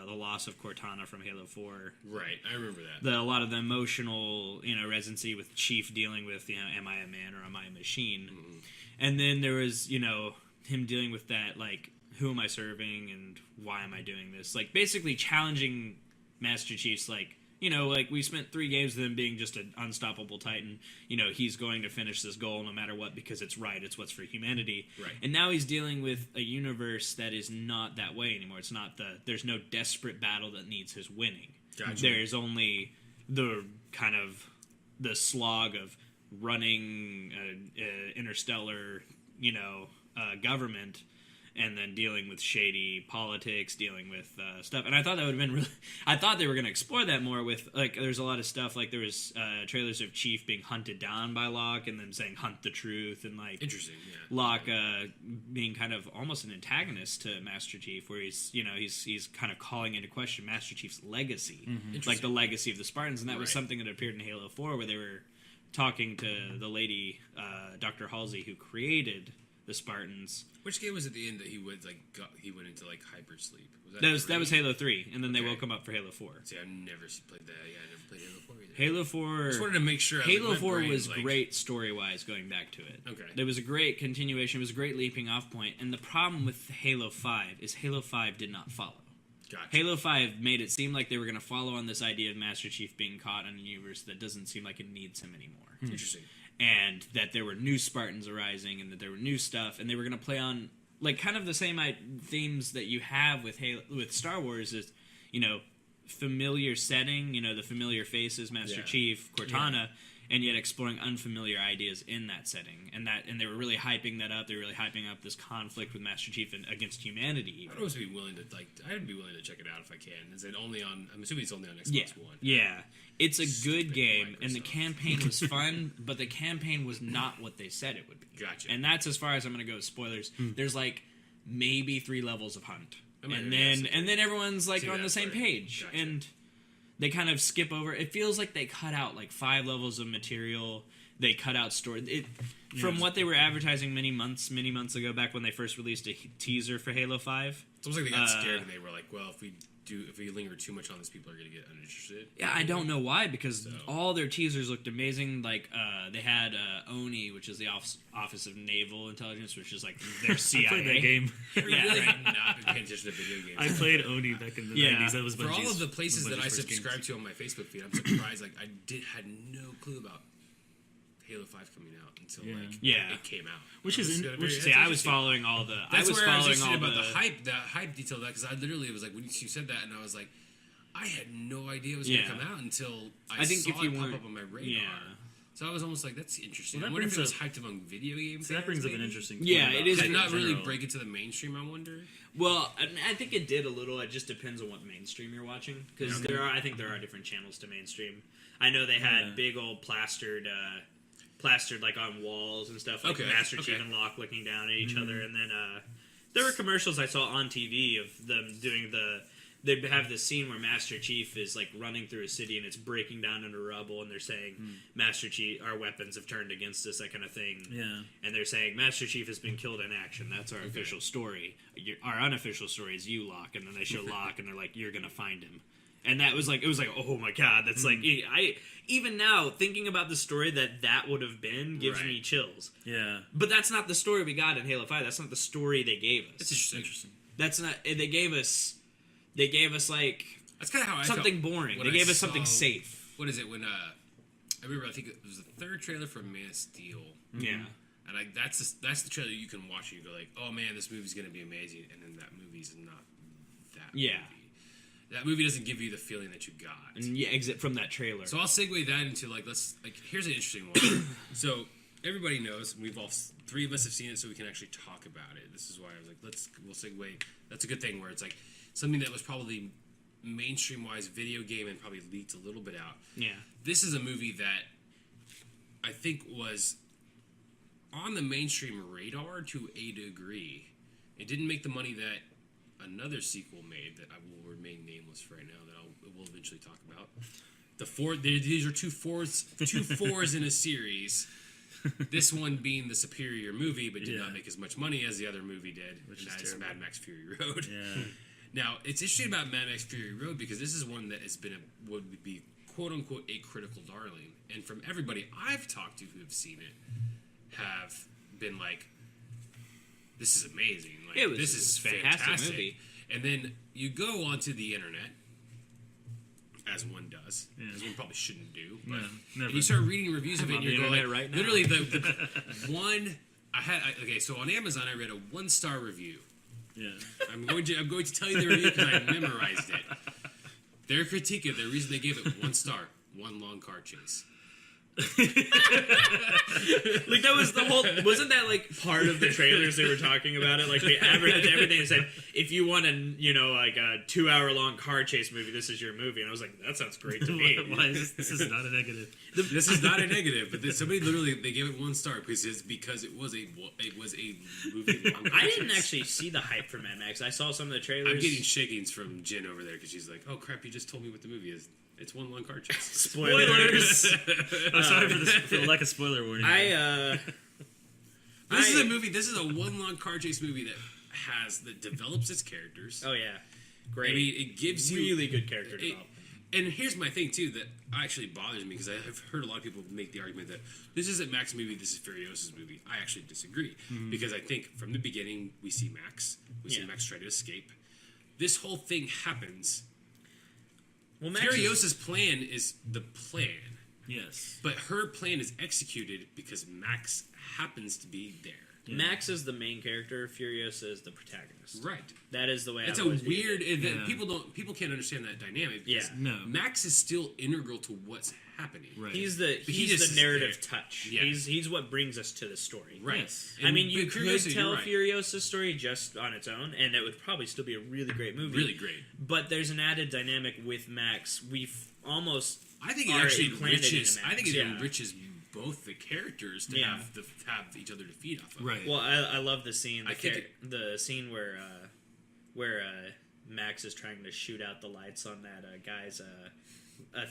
C: the loss of Cortana from Halo 4.
B: Right, I remember that.
C: A lot of the emotional, residency with Chief dealing with, am I a man or am I a machine? Mm-hmm. And then there was, him dealing with that, like, who am I serving and why am I doing this? Like, basically challenging Master Chief's, like, like we spent 3 games with him being just an unstoppable titan. He's going to finish this goal no matter what because it's right. It's what's for humanity.
B: Right.
C: And now he's dealing with a universe that is not that way anymore. It's not there's no desperate battle that needs his winning.
B: Gotcha.
C: There's only the kind of the slog of running interstellar, government. And then dealing with shady politics, dealing with stuff. And I thought that would have been really... I thought they were going to explore that more with... Like, there's a lot of stuff. Like, there was trailers of Chief being hunted down by Locke and them saying, hunt the truth. And, like...
B: Interesting, yeah.
C: Locke being kind of almost an antagonist to Master Chief, where he's, he's kind of calling into question Master Chief's legacy. Mm-hmm. Like, the legacy of the Spartans. And that was something that appeared in Halo 4, where they were talking to the lady, Dr. Halsey, who created the Spartans.
B: Which game was at the end that he went into like hypersleep?
C: That was Halo 3, and then they woke him up for Halo 4.
B: See, I've never played that. Yeah, I never played Halo 4 either.
C: Halo 4...
B: I just wanted to make sure.
C: Halo 4 was great story-wise going back to it.
B: Okay.
C: There was a great continuation. It was a great leaping off point. And the problem with Halo 5 is Halo 5 did not follow.
B: Gotcha.
C: Halo 5 made it seem like they were going to follow on this idea of Master Chief being caught in a universe that doesn't seem like it needs him anymore.
B: Interesting.
C: And that there were new Spartans arising, and that there were new stuff, and they were going to play on like kind of the same themes that you have with Star Wars is, familiar setting, the familiar faces, Master Chief, Cortana, and yet exploring unfamiliar ideas in that setting, and they were really hyping that up. They were really hyping up this conflict with Master Chief and against humanity. Even.
B: I'd always be willing to I'd be willing to check it out if I can. Is it only on? I'm assuming it's only on Xbox One.
C: Yeah, it's a good game, and the campaign was fun, but the campaign was not what they said it would be.
B: Gotcha.
C: And that's as far as I'm going to go with spoilers. There's like maybe 3 levels of hunt, and then everyone's like on the same page,
B: Gotcha.
C: and they kind of skip over. It feels like they cut out like 5 levels of material. They cut out story. From what they were advertising many months ago, back when they first released a teaser for Halo 5.
B: It's almost like they got scared and they were like, "Well, if we linger too much on this, people are going to get uninterested." Yeah,
C: I don't know why, because all their teasers looked amazing. Like they had ONI, which is the Office of Naval Intelligence, which is like their CIA.
D: I played that game.
B: Not been paying attention to video games.
D: I played ONI back in the 90s. That was
B: for all of the places that I
D: Bungie's first
B: subscribe
D: games.
B: to on my Facebook feed. I'm surprised. Like had no clue about Halo 5 coming out until it came out.
C: I was following all the.
B: That's where I was interested
C: about
B: the hype detail of that, because I literally was like, when you said that, and I was like, I had no idea it was going to come out until I think saw it pop up on my radar. Yeah. So I was almost like, that's interesting. I wonder if it was hyped among video games.
D: So that brings up an interesting point.
C: Yeah, it is.
B: Did it not really break it to the mainstream, I wonder?
C: Well, I think it did a little. It just depends on what mainstream you're watching, because I think there are different channels to mainstream. I know they had big old plastered like on walls and stuff, like Master Chief and Locke looking down at each other, and then there were commercials I saw on TV of them doing they have this scene where Master Chief is like running through a city and it's breaking down into rubble, and they're saying, Master Chief, our weapons have turned against us, that kind of thing. Yeah. And they're saying, Master Chief has been killed in action. That's our official story. Our unofficial story is you, Locke. And then they show Locke and they're like, you're gonna find him. And that was like, it was like, oh my god, that's like, even now, thinking about the story that would have been gives me chills. Yeah. But that's not the story we got in Halo 5. That's not the story they gave us.
B: It's interesting.
C: That's not, they gave us like,
B: that's kind of how I
C: something boring. They gave us something safe.
B: What is it when, I remember, I think it was the 3rd trailer for Man of Steel.
C: Yeah.
B: And that's the trailer you can watch and you go like, oh man, this movie's going to be amazing. And then that movie's not that movie. that movie doesn't give you the feeling that you got.
C: And exit from that trailer.
B: So I'll segue that into here's an interesting one. So everybody knows three of us have seen it, so we can actually talk about it. This is why I was like, we'll segue. That's a good thing where it's like something that was probably mainstream wise video game and probably leaked a little bit out.
C: Yeah.
B: This is a movie that I think was on the mainstream radar to a degree. It didn't make the money that another sequel made that I will remain nameless for right now that we'll eventually talk about. These are two fours in a series. This one being the superior movie, but did not make as much money as the other movie did, and that is Mad Max Fury Road.
D: Yeah.
B: Now, it's interesting about Mad Max Fury Road because this is one that has been would be quote unquote a critical darling, and from everybody I've talked to who have seen it, have been like, "This is amazing! Like, this is fantastic!" Movie. And then you go onto the internet, as one does, as one probably shouldn't do, but and you start reading reviews of it, and you're going, right now. Literally the one so on Amazon I read a 1-star review.
D: Yeah.
B: I'm going to tell you the review because I memorized it. Their critique of the reason they gave it 1 star, one long car chase.
C: Like that was the whole. Wasn't that like part of the trailers they were talking about it? Like they advertised everything and said, if you want a like a 2-hour-long car chase movie, this is your movie. And I was like, that sounds great to me.
D: This is not a negative.
B: This is not a negative, but somebody literally they gave it 1 star because it was a movie.
C: I didn't actually see the hype for Mad Max. I saw some of the trailers.
B: I'm getting shakings from Jen over there because she's like, "Oh crap, you just told me what the movie is. It's one long car chase."
C: Spoilers.
D: I'm sorry for the lack of spoiler warning.
B: This is a movie. This is a one long car chase movie that develops its characters.
C: Oh yeah, great.
B: I mean, it gives you
C: really good character development.
B: And here's my thing too that actually bothers me because I've heard a lot of people make the argument that this isn't Max's movie, this is Furiosa's movie. I actually disagree because I think from the beginning we see Max, see Max try to escape. This whole thing happens. Well, Furiosa's plan is the plan.
D: Yes.
B: But her plan is executed because Max happens to be there.
C: Yeah. Max is the main character. Furiosa is the protagonist.
B: Right.
C: That is the way.
B: It's a weird. People can't understand that dynamic. Because Max is still integral to what's happening.
C: Right. He's the narrative touch. Yeah. He's what brings us to the story.
B: Right. Yes.
C: I mean, you could tell Furiosa's story just on its own, and it would probably still be a really great movie.
B: Really great.
C: But there's an added dynamic with Max. We've almost.
B: I think it actually enriches. I think it enriches both the characters to have each other to feed off of.
C: Right. Well, I love the scene. The scene where Max is trying to shoot out the lights on that guy's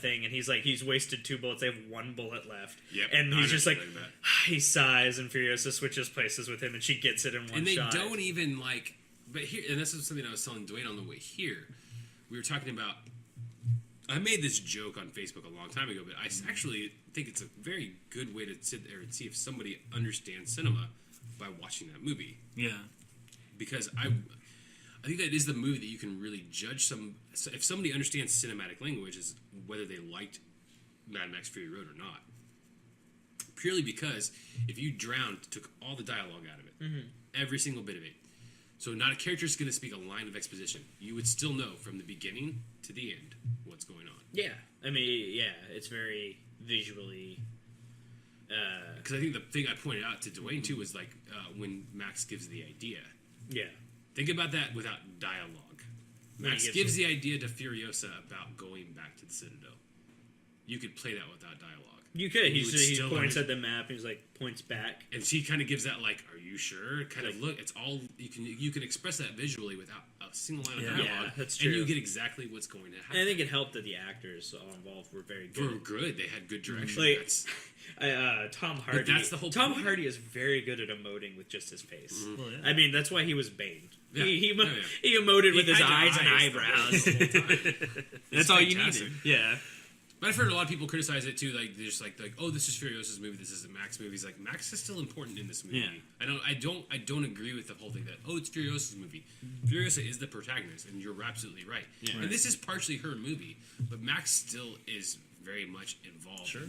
C: thing, and he's wasted 2 bullets. They have 1 bullet left.
B: Yep.
C: And he's just like he sighs, and Furiosa switches places with him, and she gets it in one shot.
B: And they don't even like. But here, and this is something I was telling Duane on the way here. We were talking about. I made this joke on Facebook a long time ago, but I actually think it's a very good way to sit there and see if somebody understands cinema by watching that movie.
D: Yeah.
B: Because I think that is the movie that you can really judge if somebody understands cinematic language, is whether they liked Mad Max Fury Road or not. Purely because if you took all the dialogue out of it, every single bit of it, so not a character is going to speak a line of exposition. You would still know from the beginning to the end what's going on.
C: Yeah. I mean, it's very visually...
B: Because I think the thing I pointed out to Duane, too, was like when Max gives the idea.
C: Yeah.
B: Think about that without dialogue. Max gives the idea to Furiosa about going back to the Citadel. You could play that without dialogue.
C: You could. He points at the map. He's like points back,
B: and she kind of gives that like, "Are you sure?" kind of look. It's all you can express that visually without a single line of dialogue.
C: Yeah, that's true.
B: And you get exactly what's going to happen.
C: And I think it helped that the actors all involved were very good.
B: They were good. They had good direction.
C: Tom Hardy.
B: But that's the whole
C: Tom
B: point.
C: Hardy is very good at emoting with just his face.
D: Mm-hmm. Well,
C: I mean, that's why he was Bane.
B: Yeah.
C: He emoted with his eyes and eyebrows.
B: The whole time.
C: That's all you needed. Yeah.
B: But I've heard a lot of people criticize it too, like they're just like, oh, this is Furiosa's movie, this isn't Max movie. It's like Max is still important in this movie.
C: Yeah.
B: I don't agree with the whole thing that it's Furiosa's movie. Furiosa is the protagonist, and you're absolutely right. Yeah. And this is partially her movie, but Max still is very much involved.
D: Sure.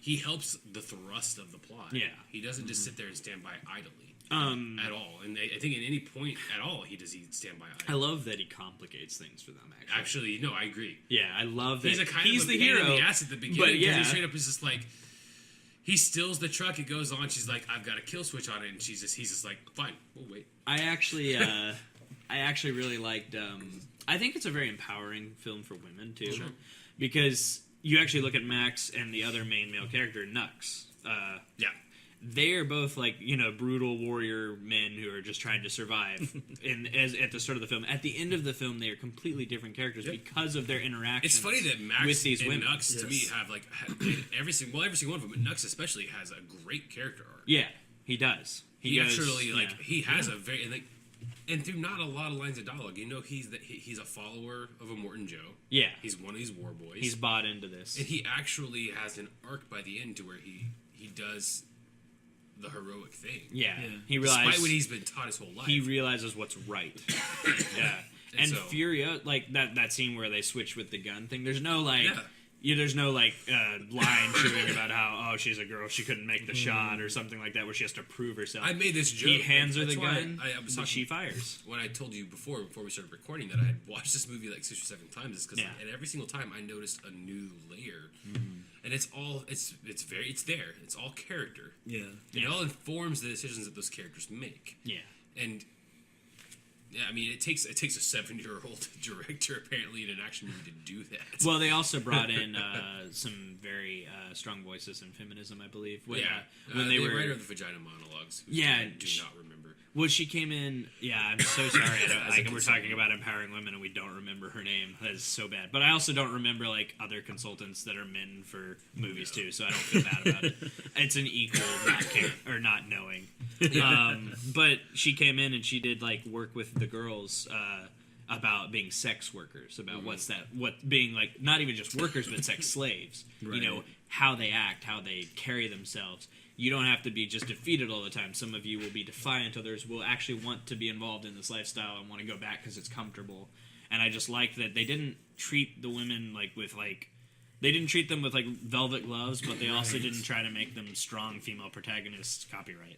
B: He helps the thrust of the plot.
C: Yeah.
B: He doesn't just sit there and stand by idly. at all. And I think at any point at all, he stand by
C: I love that he complicates things for them.
B: Actually, no, I agree.
C: Yeah, I love that.
B: He's
C: He's
B: the
C: the hero
B: in the ass at the beginning.
C: but
B: He straight up is just like, he steals the truck. It goes on. She's like, I've got a kill switch on it, and he's just like, fine, we'll wait.
C: I actually really liked. I think it's a very empowering film for women too, because you actually look at Max and the other main male character, Nux.
B: Yeah.
C: They are both like, brutal warrior men who are just trying to survive. At the start of the film, at the end of the film, they are completely different characters because of their interactions.
B: It's funny that Max
C: with these
B: and
C: women.
B: Nux to me have every single one of them, but Nux especially has a great character arc.
C: Yeah, he does.
B: He actually he has a very and through not a lot of lines of dialogue, he's a follower of a Morton Joe.
C: Yeah,
B: he's one of these war boys.
C: He's bought into this,
B: and he actually has an arc by the end to where he does the heroic thing.
C: Yeah.
B: He realizes, despite what he's been taught his whole life,
C: he realizes what's right. Yeah, and Furia, like that scene where they switch with the gun thing. There's no there's no line chewing about how she's a girl, she couldn't make the shot or something like that, where she has to prove herself.
B: I made this joke.
C: He hands her the gun,
B: but
C: she fires.
B: When I told you before we started recording that I had watched this movie like 6 or 7 times, is because and every single time I noticed a new layer. And it's there. It's all character.
D: Yeah.
B: And it all informs the decisions that those characters make.
C: Yeah.
B: And I mean, it takes a 7-year-old director apparently in an action movie to do that.
C: Well, they also brought in some very strong voices in feminism, I believe. When they were
B: writer of the vagina monologues.
C: Yeah,
B: I do not remember.
C: Well, she came in. Yeah, I'm so sorry. We're talking about empowering women, and we don't remember her name. That is so bad. But I also don't remember other consultants that are men for movies too. So I don't feel bad about it. It's an equal not caring or not knowing. But she came in and she did work with the girls about being sex workers, about what being not even just workers but sex slaves. Right. How they act, how they carry themselves. You don't have to be just defeated all the time. Some of you will be defiant. Others will actually want to be involved in this lifestyle and want to go back because it's comfortable. And I just liked that they didn't treat the women they didn't treat them with velvet gloves, but they also didn't try to make them strong female protagonists. Copyright.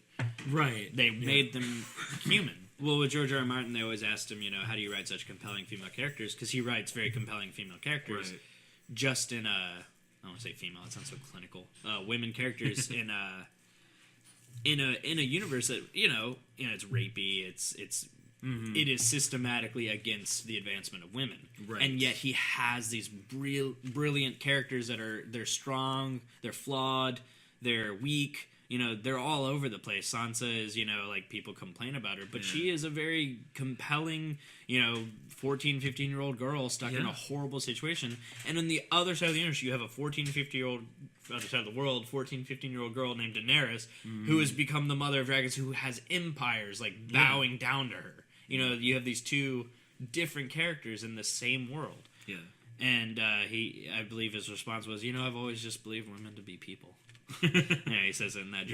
D: Right.
C: They made them human. Well, with George R. R. Martin, they always asked him, how do you write such compelling female characters? Because he writes very compelling female characters, just in I don't want to say female. It sounds so clinical. Women characters in a universe that it's rapey. It is systematically against the advancement of women, and yet he has these brilliant characters that they're strong, they're flawed, they're weak. They're all over the place. Sansa is, people complain about her, but she is a very compelling, 14, 15-year-old girl stuck in a horrible situation. And on the other side of the universe, you have a 14, 15-year-old, other side of the world, 14, 15-year-old girl named Daenerys, who has become the mother of dragons, who has empires, bowing down to her. You have these two different characters in the same world. Yeah. And I believe his response was, I've always just believed women to be people. Yeah, he says it in that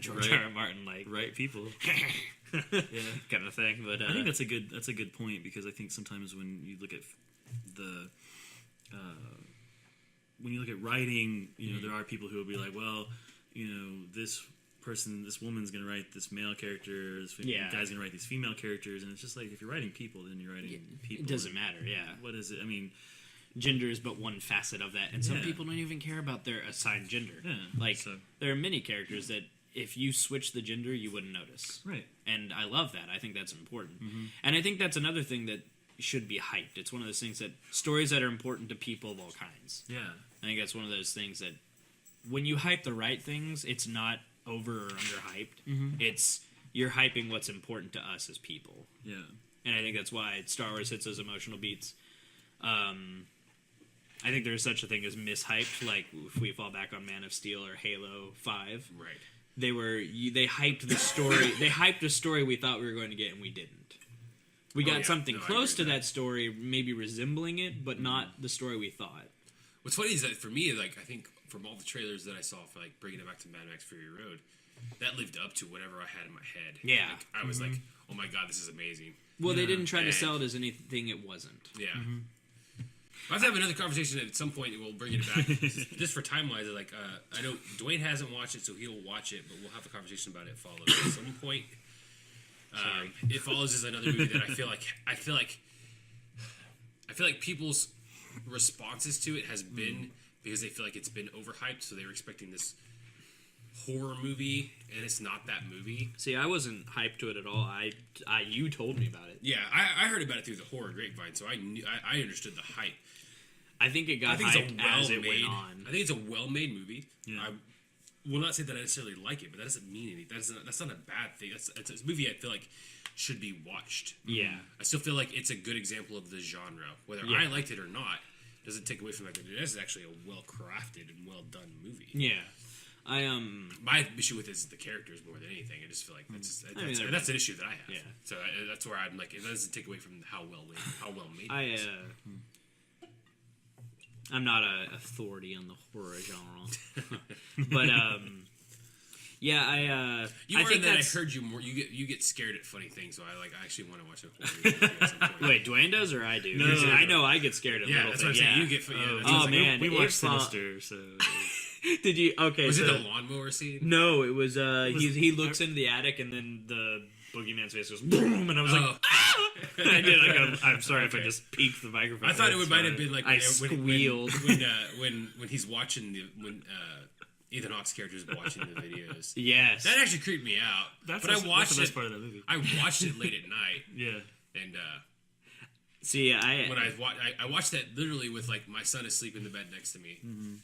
C: George R. R. Martin
D: right people
C: kind of thing. But
D: I think that's a good point, because I think sometimes when you look at when you look at writing, there are people who will be like, well, this woman's gonna write this male character, this guy's gonna write these female characters, and it's just if you're writing people, then you're writing people.
C: It doesn't matter. Yeah.
D: What is it? I mean,
C: gender is but one facet of that, and some people don't even care about their assigned gender. There are many characters that if you switch the gender, you wouldn't notice.
D: Right.
C: And I love that. I think that's important. And I think that's another thing that should be hyped. It's one of those things that stories that are important to people of all kinds.
D: Yeah.
C: I think that's one of those things that when you hype the right things, it's not over or underhyped. It's you're hyping what's important to us as people.
D: Yeah.
C: And I think that's why Star Wars hits those emotional beats. I think there's such a thing as mishyped, if we fall back on Man of Steel or Halo 5.
B: Right.
C: They hyped the story. They hyped the story we thought we were going to get, and we didn't. We got something close to that story, maybe resembling it, but not the story we thought.
B: What's funny is that for me, I think from all the trailers that I saw for bringing it back to Mad Max Fury Road, that lived up to whatever I had in my head.
C: Yeah.
B: I was like, oh my god, this is amazing.
C: Well, they didn't try to sell it as anything it wasn't.
B: Yeah. We'll have to have another conversation at some point. We'll bring it back just for time-wise. I know Duane hasn't watched it, so he'll watch it, but we'll have a conversation about it followed. At some point, It Follows is another movie that I feel like people's responses to it has been because they feel like it's been overhyped, so they were expecting this horror movie, and it's not that movie.
C: See, I wasn't hyped to it at all. You told me about it.
B: Yeah, I heard about it through the horror grapevine, so I understood the hype.
C: I think it got hyped as it went on.
B: I think it's a well-made movie.
D: Yeah.
B: I will not say that I necessarily like it, but that doesn't mean anything. That's not a bad thing. It's a movie I feel like should be watched.
C: Yeah.
B: I still feel like it's a good example of the genre. Whether I liked it or not doesn't take away from the fact that it is actually a well-crafted and well-done movie.
C: Yeah.
B: My issue with it is the characters more than anything. I just feel like that's an issue that I have.
C: Yeah.
B: So that's where I'm like, it doesn't take away from how well made it is.
C: I'm not an authority on the horror genre, but I
B: heard you more. You get scared at funny things, so I actually want to watch a horror movie at some point.
C: Wait, Duane does or I do?
D: No,
C: I know I get scared at little
B: that's
C: things.
B: what I'm saying. You get
C: man,
D: we watched Sinister, so
C: did you? Okay,
B: was it the lawnmower scene?
C: No, it was. He looks into the attic and then the boogeyman's face goes boom, and I was like, ah! I did I'm sorry if I just peeked the microphone.
B: I thought it might have been like
C: I squealed
B: when he's watching Ethan Hawke's character is watching the videos.
C: Yes,
B: that actually creeped me out.
D: That's the best part of that movie.
B: I watched it late at night.
D: Yeah,
B: and
C: see,
B: I watched that literally with like my son asleep in the bed next to me. Mm-hmm.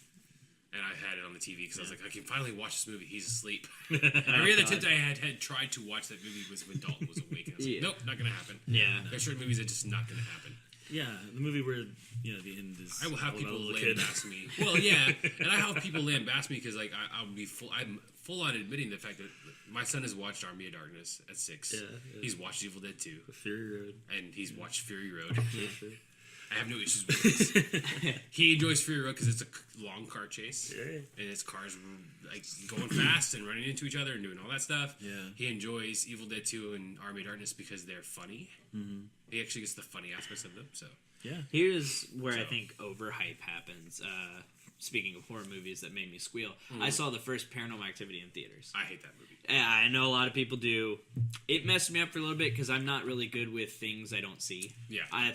B: And I had it on the TV because I was like, I can finally watch this movie. He's asleep. Every other attempt I had tried to watch that movie was when Dalton was awake. And I was like, nope, not going to happen.
C: Yeah.
B: There's certain movies that just not going to happen.
D: Yeah, the movie where the end is.
B: I will have people lambast me. Well, yeah, and I have people lambast me because like I'm full on admitting the fact that my son has watched Army of Darkness at 6. Yeah. He's watched Evil Dead 2.
D: Fury Road.
B: And he's watched Fury Road. I have no issues with this. He enjoys Fury Road because it's a long car chase, and it's cars like going fast and running into each other and doing all that stuff.
D: Yeah.
B: He enjoys Evil Dead 2 and Army of Darkness because they're funny. Mm-hmm. He actually gets the funny aspects of them. So
C: here's where I think overhype happens. Speaking of horror movies that made me squeal, I saw the first Paranormal Activity in theaters.
B: I hate that movie.
C: I know a lot of people do. It messed me up for a little bit because I'm not really good with things I don't see.
B: Yeah.
C: I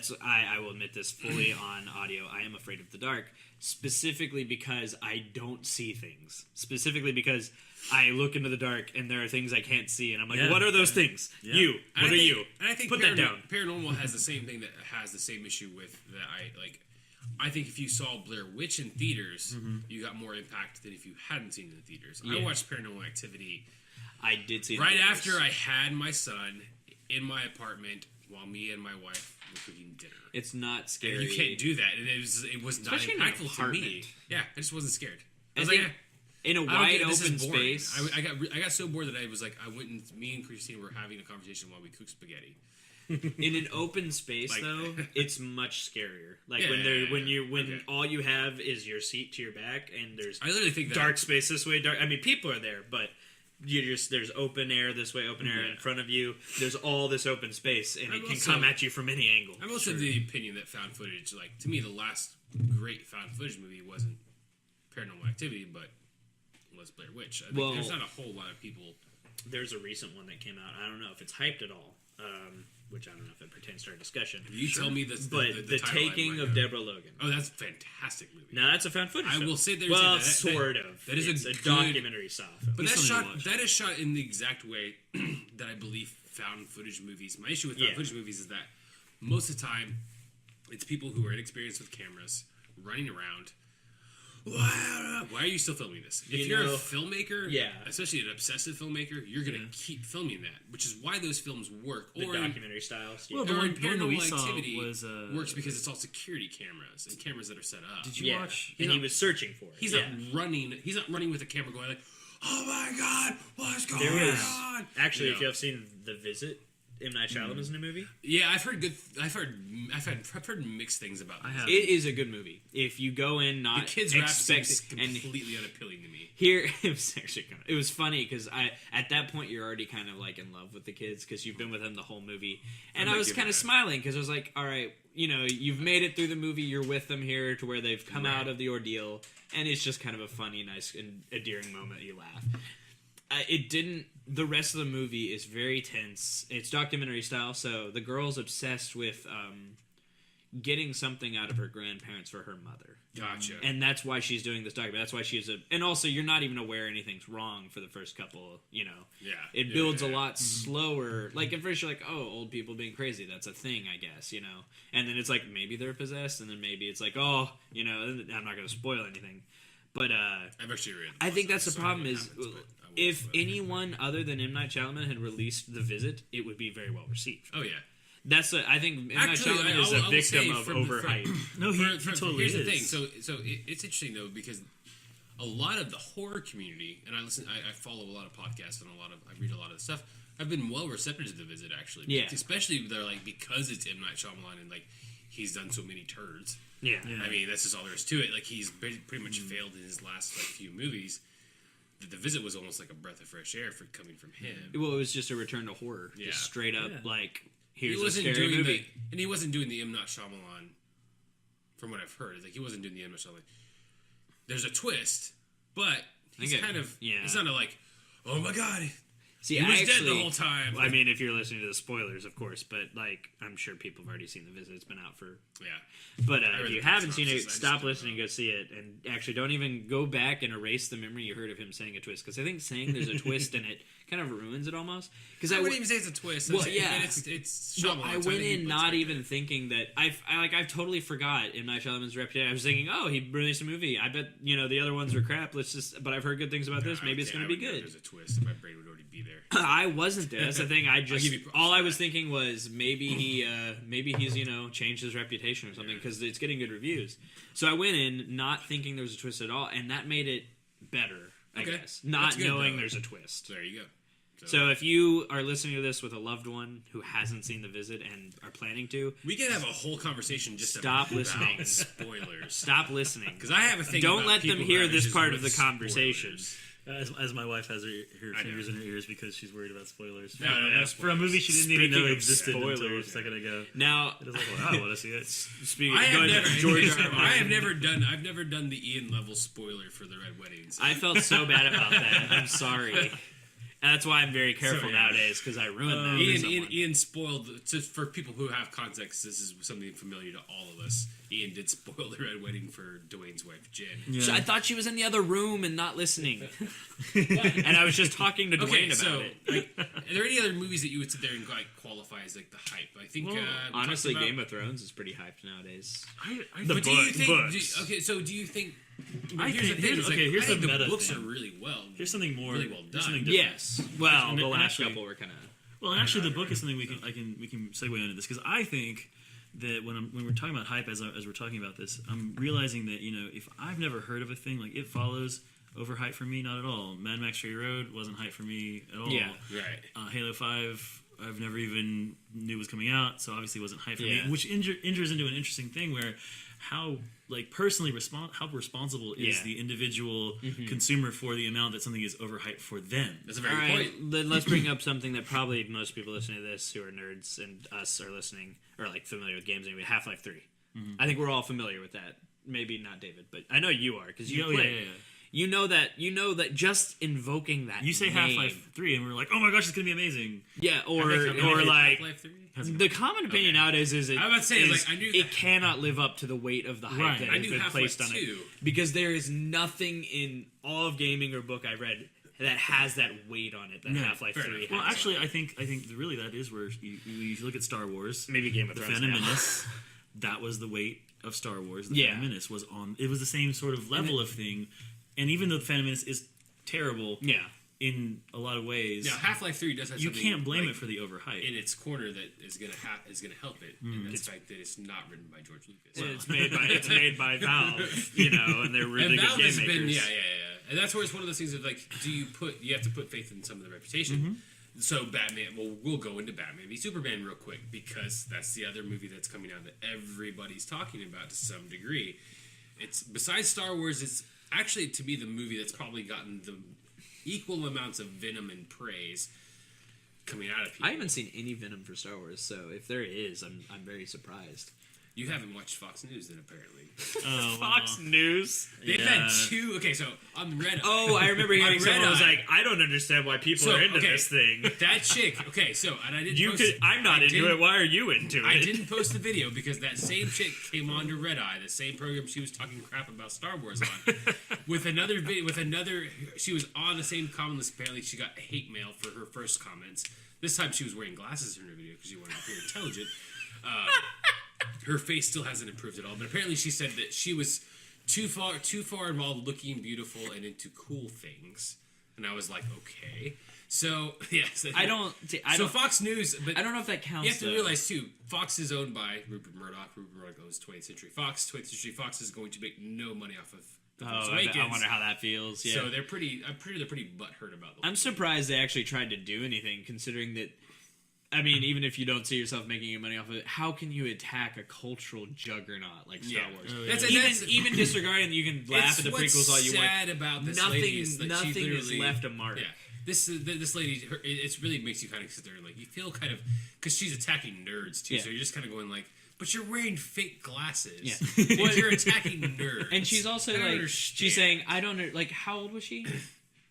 C: will admit this fully on audio. I am afraid of the dark, specifically because I don't see things. Specifically because I look into the dark and there are things I can't see, and I'm like, what are those things?
D: Yeah.
C: What are you?
B: And I think
C: Put that down.
B: Paranormal has the same thing that has the same issue with that I like. I think if you saw Blair Witch in theaters, you got more impact than if you hadn't seen it in the theaters. Yeah. I watched Paranormal Activity.
C: I did see it
B: right after I had my son in my apartment while me and my wife were cooking dinner.
C: It's not scary.
B: And you can't do that. And it was not impactful to me. Yeah, I just wasn't scared. I was like,
C: in a wide open space.
B: I got so bored that I was like, me and Christine were having a conversation while we cooked spaghetti.
C: In an open space, though, it's much scarier. Like when all you have is your seat to your back, and there's
B: I literally think
C: dark space this way. Dark. I mean, people are there, but there's open air this way, open air in front of you. There's all this open space, and it can come at you from any angle.
B: I'm also of the opinion that found footage, like to me, the last great found footage movie wasn't Paranormal Activity, but was Blair Witch. I think there's not a whole lot of people.
C: There's a recent one that came out. I don't know if it's hyped at all. Which I don't know if it pertains to our discussion.
B: You tell me this,
C: the Taking of Deborah Logan.
B: Oh, that's a fantastic movie.
C: Now that's a found footage.
B: I will say
C: sort of.
B: That is
C: a documentary style film.
B: But that is shot in the exact way that I believe found footage movies. My issue with found footage movies is that most of the time it's people who are inexperienced with cameras running around. Why are you still filming this? If you're a filmmaker, especially an obsessive filmmaker, you're going to keep filming that, which is why those films work.
C: The documentary styles.
D: Well, the one that we saw was
B: works because it's all security cameras and cameras that are set up.
D: Did you watch?
C: And he was searching for it.
B: He's not running. He's not running with a camera going like, "Oh my God, what's going on?"
C: Actually, if you have seen The Visit, M. Night Shyamalan's new movie.
B: Yeah, I've heard mixed things about this.
C: It is a good movie. If you go in not
B: the kids' rap seems completely unappealing to me.
C: Here, it was funny because at that point you're already kind of like in love with the kids because you've been with them the whole movie, and I was kind of smiling because I was like, all right, you've made it through the movie. You're with them here to where they've come out of the ordeal, and it's just kind of a funny, nice, and endearing moment. You laugh. it didn't. The rest of the movie is very tense. It's documentary style, so the girl's obsessed with getting something out of her grandparents for her mother.
B: Gotcha.
C: And that's why she's doing this documentary. That's why she's and also you're not even aware anything's wrong for the first couple, Yeah. It builds a lot slower. Like at first you're like, oh, old people being crazy, that's a thing, I guess, And then it's like maybe they're possessed, and then maybe it's like, oh, I'm not going to spoil anything. But
B: I've actually read.
C: I think that's the problem is if anyone other than M. Night Shyamalan had released The Visit, it would be very well received.
B: Oh yeah.
C: I think M. Night Shyamalan is a victim of overhype.
D: No, he totally
B: here's
D: is.
B: the thing. So it's interesting though because a lot of the horror community, and I follow a lot of podcasts and I read a lot of stuff. I've been well receptive to The Visit actually.
C: Yeah.
B: Especially they're like because it's M. Night Shyamalan and like he's done so many turds.
C: Yeah.
B: I mean that's just all there is to it. Like he's pretty much failed in his last few movies. The Visit was almost like a breath of fresh air for coming from him.
C: Well, it was just a return to horror.
B: Yeah.
C: Just straight up like.
B: He wasn't doing and he wasn't doing the M. Night Shyamalan, from what I've heard. Like he wasn't doing the M. Night Shyamalan. There's a twist, but he's kind of. Yeah. It's not like, oh my god,
C: see,
B: he was dead the whole time.
C: I mean, if you're listening to the spoilers, of course, but like I'm sure people have already seen The Visit. It's been out for.
B: Yeah.
C: But if you haven't seen it, stop listening, go see it, and actually don't even go back and erase the memory you heard of him saying a twist, because I think saying there's a twist in it kind of ruins it almost. Because
B: I wouldn't even say it's a twist.
C: Well, yeah,
B: it's
C: well, I went in not even thinking that I totally forgot M. Night Shyamalan's reputation. I was thinking, oh, he released a movie. I bet the other ones are crap. But I've heard good things about this. Maybe it's going to be good.
B: There's a twist. My brain would already be there.
C: I wasn't there. That's the thing. All I was thinking was maybe he's changed his reputation or something because it's getting good reviews. So I went in not thinking there was a twist at all, and that made it better. I guess not knowing there's a twist.
B: There you go.
C: So if you are listening to this with a loved one who hasn't seen The Visit and are planning to,
B: we can have a whole conversation just
C: stop listening.
B: About spoilers.
C: Stop listening
B: because I have a thing.
C: Don't let them hear this part of the conversation.
D: As my wife has her fingers in her ears because she's worried about spoilers.
B: No,
D: for a movie she didn't even know existed until a second ago.
C: Now,
D: it was like, wow, I want to see it.
C: Speaking,
B: I've never done the Ian level spoiler for the Red Weddings.
C: I felt so bad about that. I'm sorry. And that's why I'm very careful nowadays because I ruined that.
B: Ian spoiled. For people who have context, this is something familiar to all of us. Ian did spoil the Red Wedding for Duane's wife, Jen.
C: Yeah. So I thought she was in the other room and not listening. And I was just talking to Duane about it.
B: Like, are there any other movies that you would sit there and qualify as like the hype? I think
C: honestly, Game of Thrones is pretty hyped nowadays.
B: Do you think? Here's the books are really well.
D: Here's something more
B: really well done.
D: Something
C: yes. Well, the last couple were kind of.
D: Well, actually, the book is something we can segue into this because I think that when we're talking about hype as we're talking about this, I'm realizing that if I've never heard of a thing like It Follows, overhyped for me, not at all. Mad Max Fury Road wasn't hyped for me at all.
C: Yeah,
B: right.
D: Halo 5, I've never even knew was coming out, so obviously wasn't hyped for me. Which enters into an interesting thing where how how responsible is the individual consumer for the amount that something is overhyped for them.
B: That's a very good point.
C: Then let's bring up something that probably most people listening to this who are nerds and us are listening or like familiar with games. Anyway, Half-Life 3. I think we're all familiar with that. Maybe not David, but I know you are because you play.
D: Yeah.
C: You know that just invoking that.
D: You say Half-Life 3, and we're like, oh my goch, it's gonna be amazing.
C: Yeah, or like the common opinion nowadays is it cannot live up to the weight of the hype that has been placed on it. Because there is nothing in all of gaming or book I've read that has that weight on it that Half-Life 3 has.
D: Well, actually, I think really that is where you look at Star Wars,
C: maybe Game of Thrones,
D: the Phantom Menace. That was the weight of Star Wars. The Phantom Menace was on. It was the same sort of level of thing. And even though the Phantom Menace is terrible, in a lot of ways,
B: now Half-Life 3 does have
D: you
B: something
D: can't blame it for the overhype
B: in its corner that is going to help it. And that's the fact that it's not written by George Lucas.
C: Well, it's made by Valve, and they're really good game makers.
B: And that's where it's one of those things of like, you have to put faith in some of the reputation. So Batman, we'll go into Batman v Superman real quick because that's the other movie that's coming out that everybody's talking about to some degree. It's besides Star Wars, it's actually, to me, the movie that's probably gotten the equal amounts of venom and praise coming out of people.
C: I haven't seen any venom for Star Wars, so if there is, I'm very surprised.
B: You haven't watched Fox News then, apparently.
C: Fox News.
B: They've had two. Okay, so on Red Eye.
C: Oh, I remember hearing someone was like, "I don't understand why people are into this thing."
B: That chick. Okay, so and I didn't.
C: I'm not into it. Why are you into it?
B: I didn't post the video because that same chick came on to Red Eye, the same program she was talking crap about Star Wars on, with another video. She was on the same comment list. Apparently, she got hate mail for her first comments. This time, she was wearing glasses in her video because she wanted to appear intelligent. Her face still hasn't improved at all, but apparently she said that she was too far involved looking beautiful and into cool things. And I was like, okay. So, yes. So Fox News, but
C: I don't know if that counts.
B: You have to realize, too, Fox is owned by Rupert Murdoch. Rupert Murdoch owns 20th Century Fox. 20th Century Fox is going to make no money off of the Force Awakens.
C: I wonder how that feels. Yeah.
B: So they're pretty butthurt about the
C: I'm surprised they actually tried to do anything, considering that. I mean, even if you don't see yourself making any money off of it, how can you attack a cultural juggernaut like Star Wars? Even disregarding that you can laugh at the prequels all you want.
B: What's sad about this lady is that
C: nothing has left a mark.
B: Yeah, this lady, it really makes you kind of sit there and like you feel kind of because she's attacking nerds too. Yeah. So you're just kind of going like, but you're wearing fake glasses. Yeah, well, you're attacking nerds.
C: And she's also like, she's saying, I don't like. How old was she?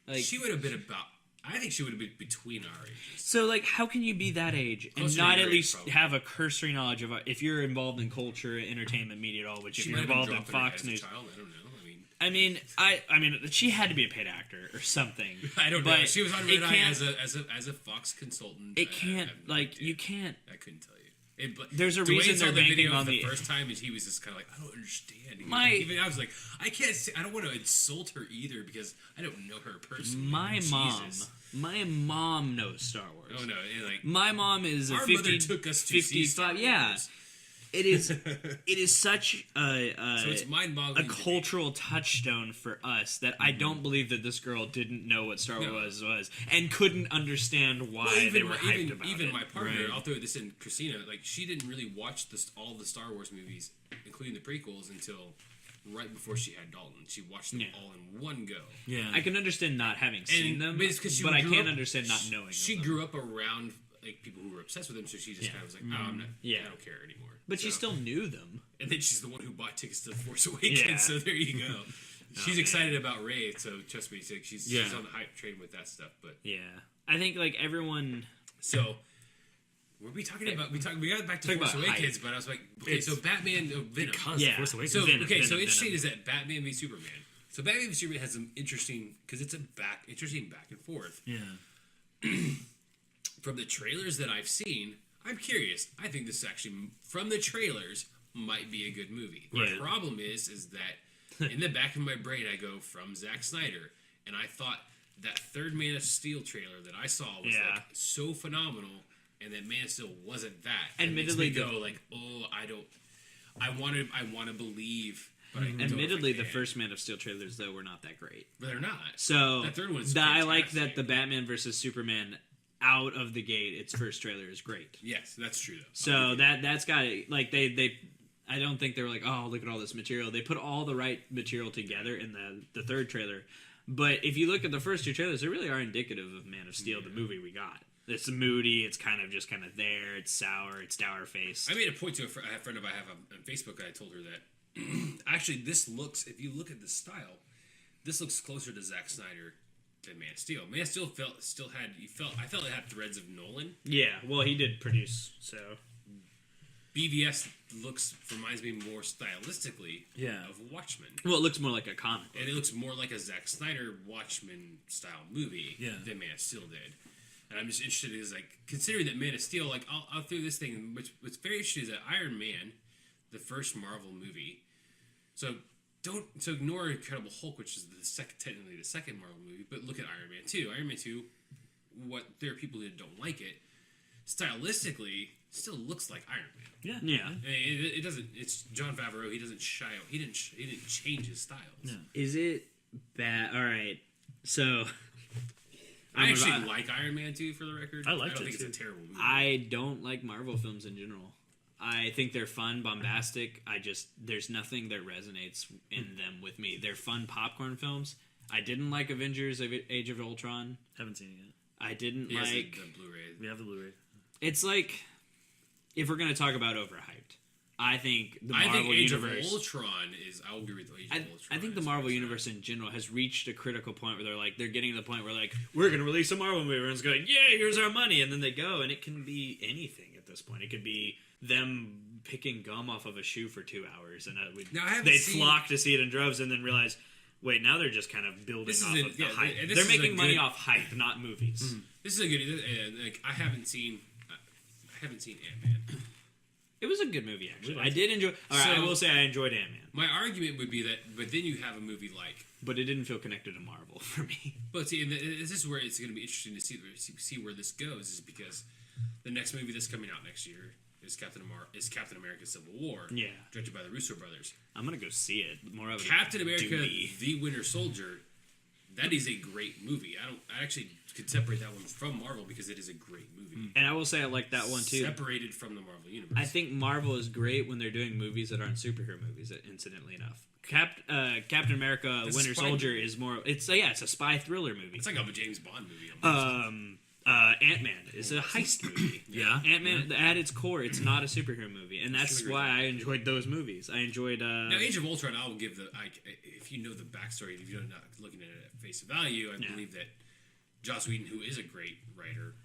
B: Like she would have been about. I think she would have been between our ages.
C: So, like, how can you be that age and not at least have a cursory knowledge of if you're involved in culture, entertainment, media at all? Which if you're involved in Fox News,
B: I don't know.
C: I mean, she had to be a paid actor or something.
B: I don't know. She was on Red Eye as a Fox consultant.
C: It can't you can't.
B: I couldn't tell you.
C: There's a reason they're banking on
B: the first time, and he was just kind of like, I don't understand. Even I was like, I can't. I don't want to insult her either because I don't know her personally.
C: My mom knows Star Wars.
B: Oh no!
C: My mom is a 50.
B: Mother took us to 55. See Star Wars.
C: Yeah, it is such a
B: so it's mind-boggling.
C: A cultural touchstone for us that I don't believe that this girl didn't know what Star Wars was and couldn't understand why they were hyped about it.
B: Even my partner, I'll throw this in, Christina. Like she didn't really watch all the Star Wars movies, including the prequels, until right before she had Dalton. She watched them all in one go.
C: Yeah, I can understand not having seen them, but I can't understand not knowing.
B: She grew up around like people who were obsessed with them, so she just kind of was like, "Oh, I'm not. I don't care anymore."
C: But she still knew them.
B: And then she's the one who bought tickets to the Force Awakens. So there you go. She's excited about Rey, so trust me, she's on the hype train with that stuff. But
C: yeah, I think like everyone.
B: So. What are we talking about? We got back to Force Awakens, but I was like, okay, so Batman, Venom.
D: Force Awakens.
B: So interesting is that Batman v Superman. So Batman v Superman has some interesting because it's interesting back and forth.
D: Yeah.
B: From the trailers that I've seen, I'm curious. I think this actually from the trailers might be a good movie. The problem is that in the back of my brain I go from Zack Snyder, and I thought that third Man of Steel trailer that I saw was like so phenomenal. And then Man of Steel wasn't that.
C: Admittedly,
B: go like, oh, I want to believe, but I don't
C: admittedly, the first Man of Steel trailers though were not that great.
B: But they're not.
C: So
B: that third one's
C: I like that the Batman versus Superman out of the gate, its first trailer is great.
B: Yes, that's true though.
C: So that's got like they. I don't think they were like, oh, look at all this material. They put all the right material together in the third trailer. But if you look at the first two trailers, they really are indicative of Man of Steel, the movie we got. It's moody. It's kind of there. It's sour. It's dour faced.
B: I made a point to a friend of I have on Facebook. I told her that actually this looks. If you look at the style, this looks closer to Zack Snyder than Man of Steel. Man of Steel I felt it had threads of Nolan.
C: Yeah. Well, he did produce. So
B: BVS reminds me more stylistically of Watchmen.
C: Well, it looks more like a comic.
B: And it looks more like a Zack Snyder Watchmen style movie than Man of Steel did. And I'm just interested in like considering that Man of Steel, like I'll throw this thing. What's very interesting is that Iron Man, the first Marvel movie. So ignore Incredible Hulk, which is technically the second Marvel movie, but look at Iron Man 2. Iron Man 2, there are people that don't like it. Stylistically, still looks like Iron Man.
C: Yeah.
B: It doesn't. It's Jon Favreau. He doesn't shy out. He didn't change his styles.
C: No. Is it bad? All right. So.
B: I actually like Iron Man 2 for the record.
D: I don't
B: think it's a terrible movie.
C: I don't like Marvel films in general. I think they're fun, bombastic. There's nothing that resonates in them with me. They're fun popcorn films. I didn't like Avengers Age of Ultron.
D: Haven't seen it yet.
C: I didn't like
B: the Blu-ray.
D: We have the Blu-ray.
C: It's like if we're going to talk about overhyped, I think the
B: I
C: Marvel
B: think Age
C: universe.
B: of Ultron is. I'll agree with Age of Ultron.
C: I think the
B: as
C: Marvel
B: far as
C: universe
B: that.
C: in general has reached a critical point where they're getting to the point where like we're going to release a Marvel movie. Everyone's going, yeah, here's our money, and then they go, and it can be anything at this point. It could be them picking gum off of a shoe for 2 hours, and they'd flock to see it in droves, and then realize, wait, now they're just kind of building off of the hype. They're making money off hype, not movies.
B: Mm-hmm. This is a good. Like I haven't seen Ant-Man.
C: It was a good movie, actually. I did enjoy. All right, I will say I enjoyed Ant-Man,
B: My argument would be that, but then you have a movie like.
C: but it didn't feel connected to Marvel for me.
B: But see, and this is where it's going to be interesting to see where this goes, is because the next movie that's coming out next year is Captain America: Civil War.
C: Yeah,
B: directed by the Russo brothers.
C: I'm gonna go see it. More of
B: Captain America: The Winter Soldier. That is a great movie. I actually could separate that one from Marvel because it is a great movie.
C: And I will say I like that one too.
B: Separated from the Marvel universe.
C: I think Marvel is great when they're doing movies that aren't superhero movies. Incidentally enough, Captain America: Winter Soldier is more. It's a spy thriller movie.
B: It's like a James Bond movie. Almost.
C: Ant-Man is a heist movie.
D: Yeah.
C: Ant-Man, at its core, it's not a superhero movie, and that's why I enjoyed those movies. I enjoyed.
B: Now, Age of Ultron, I will give if you know the backstory, if you're not looking at it at face value, I believe that Joss Whedon, who is a great writer,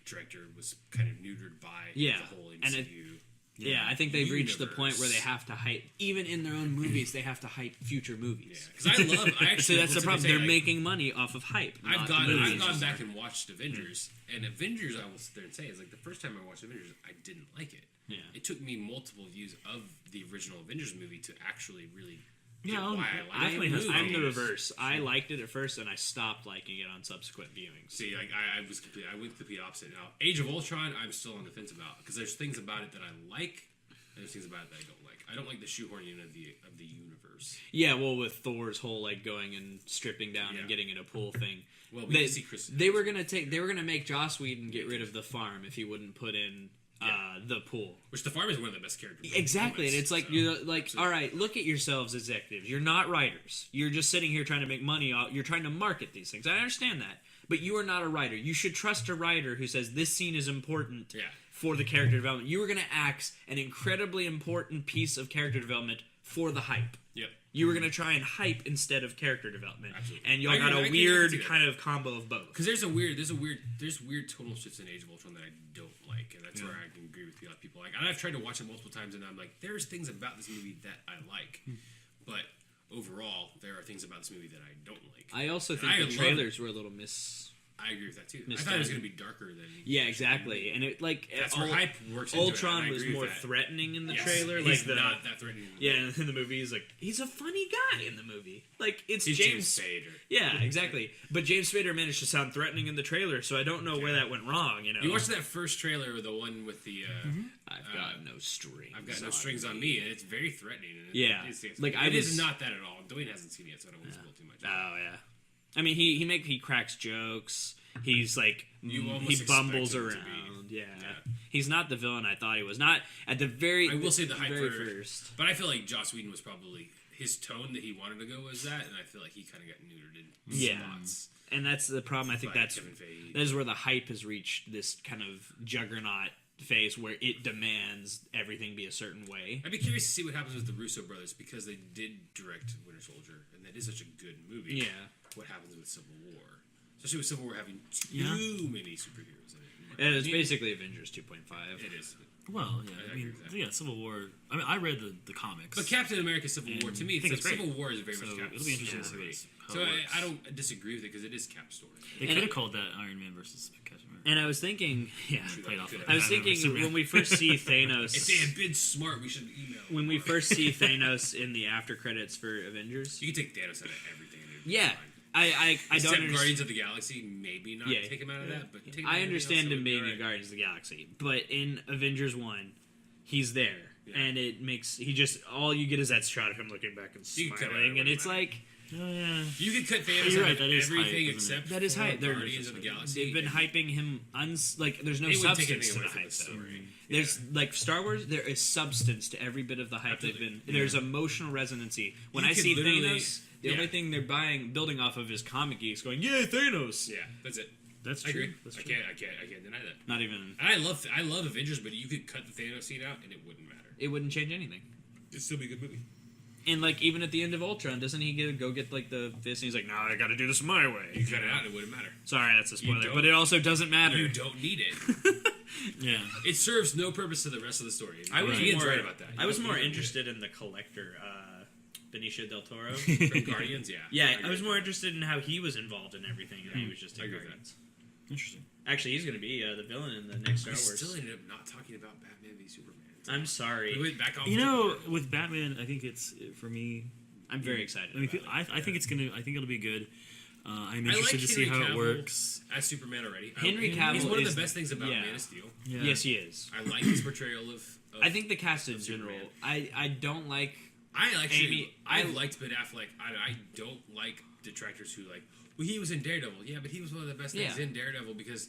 B: director, was kind of neutered by the whole MCU.
C: I think they've reached the point where they have to hype, even in their own movies, they have to hype future movies.
B: Yeah, because I actually.
C: So that's the problem. They're making money off of hype.
B: I've gone back and watched Avengers, and Avengers, I will sit there and say, is like the first time I watched Avengers, I didn't like it.
C: Yeah.
B: It took me multiple views of the original Avengers movie to actually really.
D: Yeah,
B: why I like it.
C: I'm the reverse. I liked it at first, and I stopped liking it on subsequent viewings.
B: See, like I went complete opposite. Now, Age of Ultron, I'm still on the fence about because there's things about it that I like. There's things about it that I don't like. I don't like the shoehorning of the universe.
C: Yeah, well, with Thor's whole like going and stripping down and getting in a pool thing.
B: Well, we see Chris.
C: They were gonna make Joss Whedon get rid of the farm if he wouldn't put in the pool.
B: Which the farm is one of the best characters.
C: Exactly, and it's like you're like, absolutely. All right, look at yourselves, executives. You're not writers. You're just sitting here trying to make money. You're trying to market these things. I understand that, but you are not a writer. You should trust a writer who says this scene is important. For the character development, you were going to axe an incredibly important piece of character development for the hype.
B: Yep.
C: You were going to try and hype instead of character development.
B: Absolutely.
C: And y'all got a weird kind of combo of both.
B: Because there's weird tonal shifts in Age of Ultron that I don't like, and that's where I can agree with a lot of people. Like, and I've tried to watch it multiple times, and I'm like, there's things about this movie that I like, but overall, there are things about this movie that I don't like.
C: I also think the trailers were a little
B: I agree with that too. I thought it was going to be darker than.
C: Yeah, exactly, and it
B: that's where hype works.
C: Ultron
B: into it,
C: was more threatening in the trailer.
B: He's not that threatening.
C: In the movie, he's a funny guy in the movie. Like he's James
B: Spader.
C: Yeah, exactly. But James Spader managed to sound threatening in the trailer, so I don't know where that went wrong. You
B: watched that first trailer, the one with the.
C: I've got no strings.
B: I've got no strings on me, and it's very threatening.
C: It
B: is not that at all. Duane hasn't seen it yet, so I don't want to spoil too much.
C: Oh yeah. I mean, he cracks jokes. He's like he bumbles around. Yeah. He's not the villain I thought he was. Not at the very.
B: I will say the hype
C: first.
B: But I feel like Joss Whedon was probably his tone that he wanted to go was that, and I feel like he kind of got neutered in spots.
C: And that's the problem. I think that is where the hype has reached this kind of juggernaut phase where it demands everything be a certain way.
B: I'd be curious to see what happens with the Russo brothers because they did direct Winter Soldier, and that is such a good movie.
C: Yeah.
B: What happens with Civil War? Especially with Civil War having too many superheroes in it.
C: And it's basically Avengers 2.5.
B: It is.
D: Well, Civil War. I mean, I read the comics.
B: But Captain America: Civil War, to me, it's like Civil War is very much Cap's
D: it'll be interesting to see.
B: So I don't disagree with it because it is Cap's story.
D: They could have called that Iron Man versus Captain America.
C: And I was thinking,
D: I
C: was thinking when we first see Thanos.
B: If they had been smart, we should email.
C: When we first see Thanos in the after credits for Avengers,
B: you can take Thanos out of everything.
C: Yeah. I don't understand.
B: Guardians of the Galaxy, maybe not take him out of that, but
C: I understand him being in Guardians of the Galaxy, but in Avengers 1, he's there, and it makes all you get is that shot of him looking back and smiling, and it's like,
D: oh yeah,
B: you could cut Thanos out of everything except
C: that is hype.
B: Guardians of the Galaxy.
C: They've been hyping him there's no substance to the hype though. There's like Star Wars. There is substance to every bit of the hype they've been. There's emotional resonancy. When I see Thanos. The only thing they're building off of is comic geeks going, yeah, Thanos.
B: Yeah, that's it.
D: That's
B: true.
D: I agree.
B: I can't deny that.
C: Not even.
B: And I love Avengers, but you could cut the Thanos scene out and it wouldn't matter.
C: it wouldn't change anything.
B: It'd still be a good movie.
C: And like even at the end of Ultron, doesn't he go get like the fist? And he's like, "No, I got to do this my way."
B: You cut it out, it wouldn't matter.
C: Sorry, that's a spoiler, but it also doesn't matter.
B: You don't need it.
D: Yeah.
B: It serves no purpose to the rest of the story.
C: Ian's
B: right about that.
C: I was more interested in the collector, Benicio del Toro
B: from Guardians. Yeah.
C: Yeah, I was more interested in how he was involved in everything, and he was just in Guardians.
D: Interesting.
C: Actually, he's going to be the villain in the next Star
B: We
C: Wars.
B: still ended up not talking about Batman v Superman.
C: I'm sorry.
B: We went back off.
D: You know, with Batman, I think it's for me.
C: I'm very excited.
D: I think it's gonna. I think it'll be good. I'm interested to see how it works.
B: As Superman already.
C: Henry Cavill
B: He's one of
C: is
B: the best things about Man of Steel.
D: Yeah.
C: Yes, he is.
B: I like his portrayal of
C: I think the cast in general. I don't like.
B: I liked Ben Affleck. I don't like detractors who like. Well, he was in Daredevil. Yeah, but he was one of the best things in Daredevil because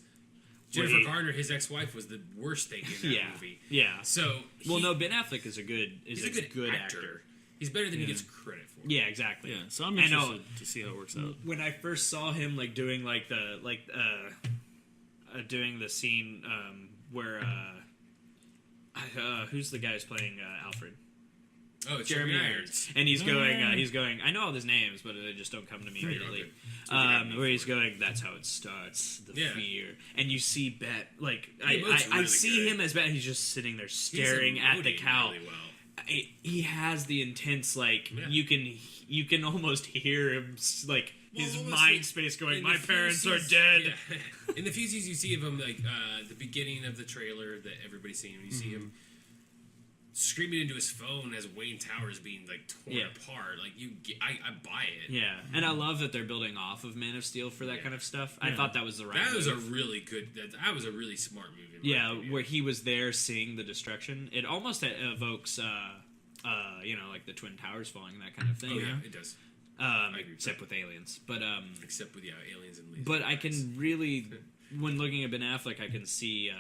B: Jennifer Garner, his ex-wife, was the worst thing in that movie.
C: Yeah.
B: So
C: no, Ben Affleck is a good actor.
B: He's better than he gets credit for.
C: Yeah, exactly.
D: Yeah, so I'm interested to see how it works out.
C: When I first saw him like doing doing the scene where who's the guy who's playing Alfred?
B: Oh, it's
C: Jeremy Irons. And he's going, I know all his names, but they just don't come to me immediately. Where he's going, that's how it starts, the fear. And you see Bet, like, I see him as Bet, he's just sitting there staring at the cow.
B: Really well.
C: He has the intense, like, you can almost hear him, like, his mind space going, my parents are dead.
B: Yeah. In the few scenes you see of him, like, the beginning of the trailer that everybody's seen, you see him screaming into his phone as Wayne Towers being like torn apart. Like I buy it.
C: Yeah, and I love that they're building off of Man of Steel for that kind of stuff. I thought that was the right.
B: That was
C: move.
B: a really good. That was a really smart movie.
C: Where he was there seeing the destruction. It almost evokes, like the Twin Towers falling, that kind of thing.
B: Oh yeah, it does.
C: I agree except with aliens, but
B: except with aliens and lasers.
C: But I can really, when looking at Ben Affleck, I can see.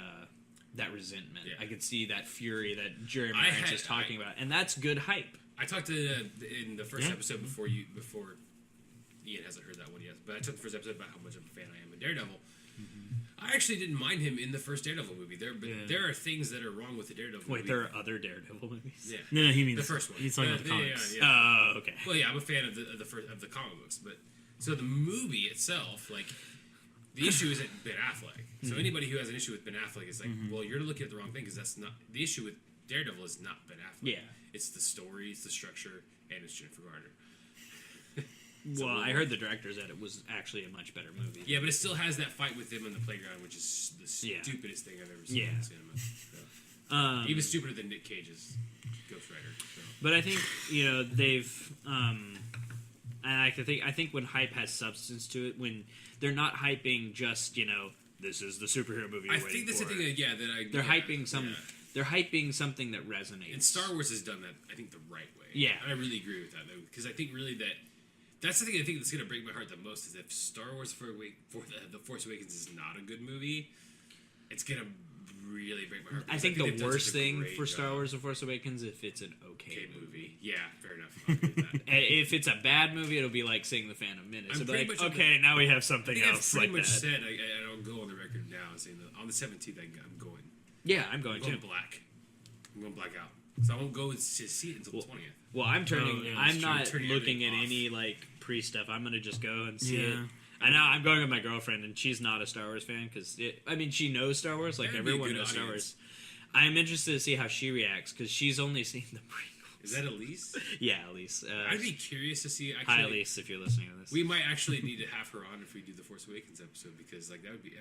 C: That resentment. I can see that fury that Jeremy Irons is talking about, and that's good hype.
B: I talked to in the first episode before Ian hasn't heard that one yet, but I took the first episode about how much of a fan I am of Daredevil. I actually didn't mind him in the first Daredevil movie. There are things that are wrong with the Daredevil movie.
C: Wait, there are other Daredevil movies?
B: Yeah.
D: No, he means
B: the first one.
D: He's talking about the comics.
B: Yeah.
C: Oh, okay.
B: Well, yeah, I'm a fan of the comic books, but so the movie itself, like. The issue isn't Ben Affleck. So anybody who has an issue with Ben Affleck is like, well, you're looking at the wrong thing because that's not the issue with Daredevil is not Ben Affleck.
C: Yeah,
B: it's the story, it's the structure, and it's Jennifer Garner.
C: Well, I heard the director said it was actually a much better movie.
B: Yeah, but it still has that fight with them on the playground, which is the stupidest thing I've ever seen in the cinema. So. Even stupider than Nick Cage's Ghost Rider. So.
C: But I think they've. And I think when hype has substance to it, when they're not hyping just this is the superhero movie.
B: I think that's the thing.
C: They're hyping They're hyping something that resonates.
B: And Star Wars has done that, I think, the right way.
C: Yeah,
B: and I really agree with that though, because I think really that's the thing I think that's going to break my heart the most is if Star Wars for the Force Awakens is not a good movie, it's going to really break my heart.
C: I think the worst thing for Star Wars: The Force Awakens if it's an okay movie.
B: Yeah, fair enough. I'll agree with that.
C: If it's a bad movie, it'll be like seeing the Phantom Menace.
B: I'm
C: it'll be
B: like,
C: okay, now we have something else like that.
B: I've pretty much said, I'll go on the record now saying that on the 17th I'm going.
C: Yeah, I'm going too.
B: Black. I'm going black out. So I won't go to see it until the 20th.
C: Well, I'm turning. I'm not looking at any like pre stuff. I'm gonna just go and see it. I know I'm going with my girlfriend, and she's not a Star Wars fan because she knows Star Wars like everyone knows Star Wars. I'm interested to see how she reacts because she's only seen the prequels.
B: Is that Elise?
C: Yeah, Elise.
B: I'd be curious to see. Actually,
C: hi, Elise, if you're listening to this.
B: We might actually need to have her on if we do the Force Awakens episode because like that would be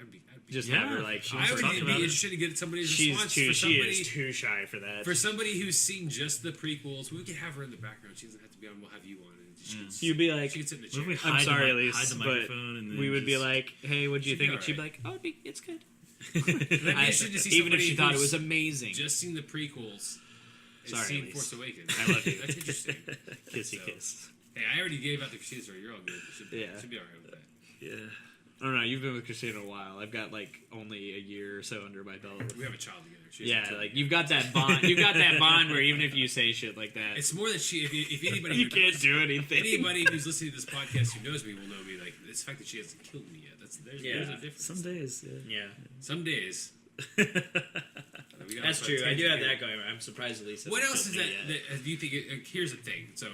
C: just have her like.
B: I would be interested to get somebody's response.
C: She is too shy for that.
B: For somebody who's seen just the prequels, we could have her in the background. She doesn't have to be on. We'll have you on.
C: You'd be like,
B: she could sit in the chair.
C: I'm sorry, Elise, but we would be like, hey, what'd you think? And she'd be like, oh, it's good. Even if she thought it was amazing.
B: Just seen the prequels.
C: Sorry,
B: seen
C: Elise.
B: Force Awakens.
C: I love you.
B: That's interesting.
C: Kissy kiss.
B: Hey, I already gave out the Christina story. You're all good. Should be all right with that.
D: Yeah.
C: I don't know. You've been with Christina a while. I've got like only a year or so under my belt.
B: We have a child together.
C: You've got that bond. You've got that bond where even if you say shit like that,
B: it's more that if anybody
C: you can't do anything.
B: Anybody who's listening to this podcast who knows me will know me. Like it's the fact that she hasn't killed me yet. There's a difference.
D: Some days.
C: Yeah.
B: Some days. I
C: That's true. I do have that going. I'm surprised at least.
B: What else is that do you think? Here's the thing. So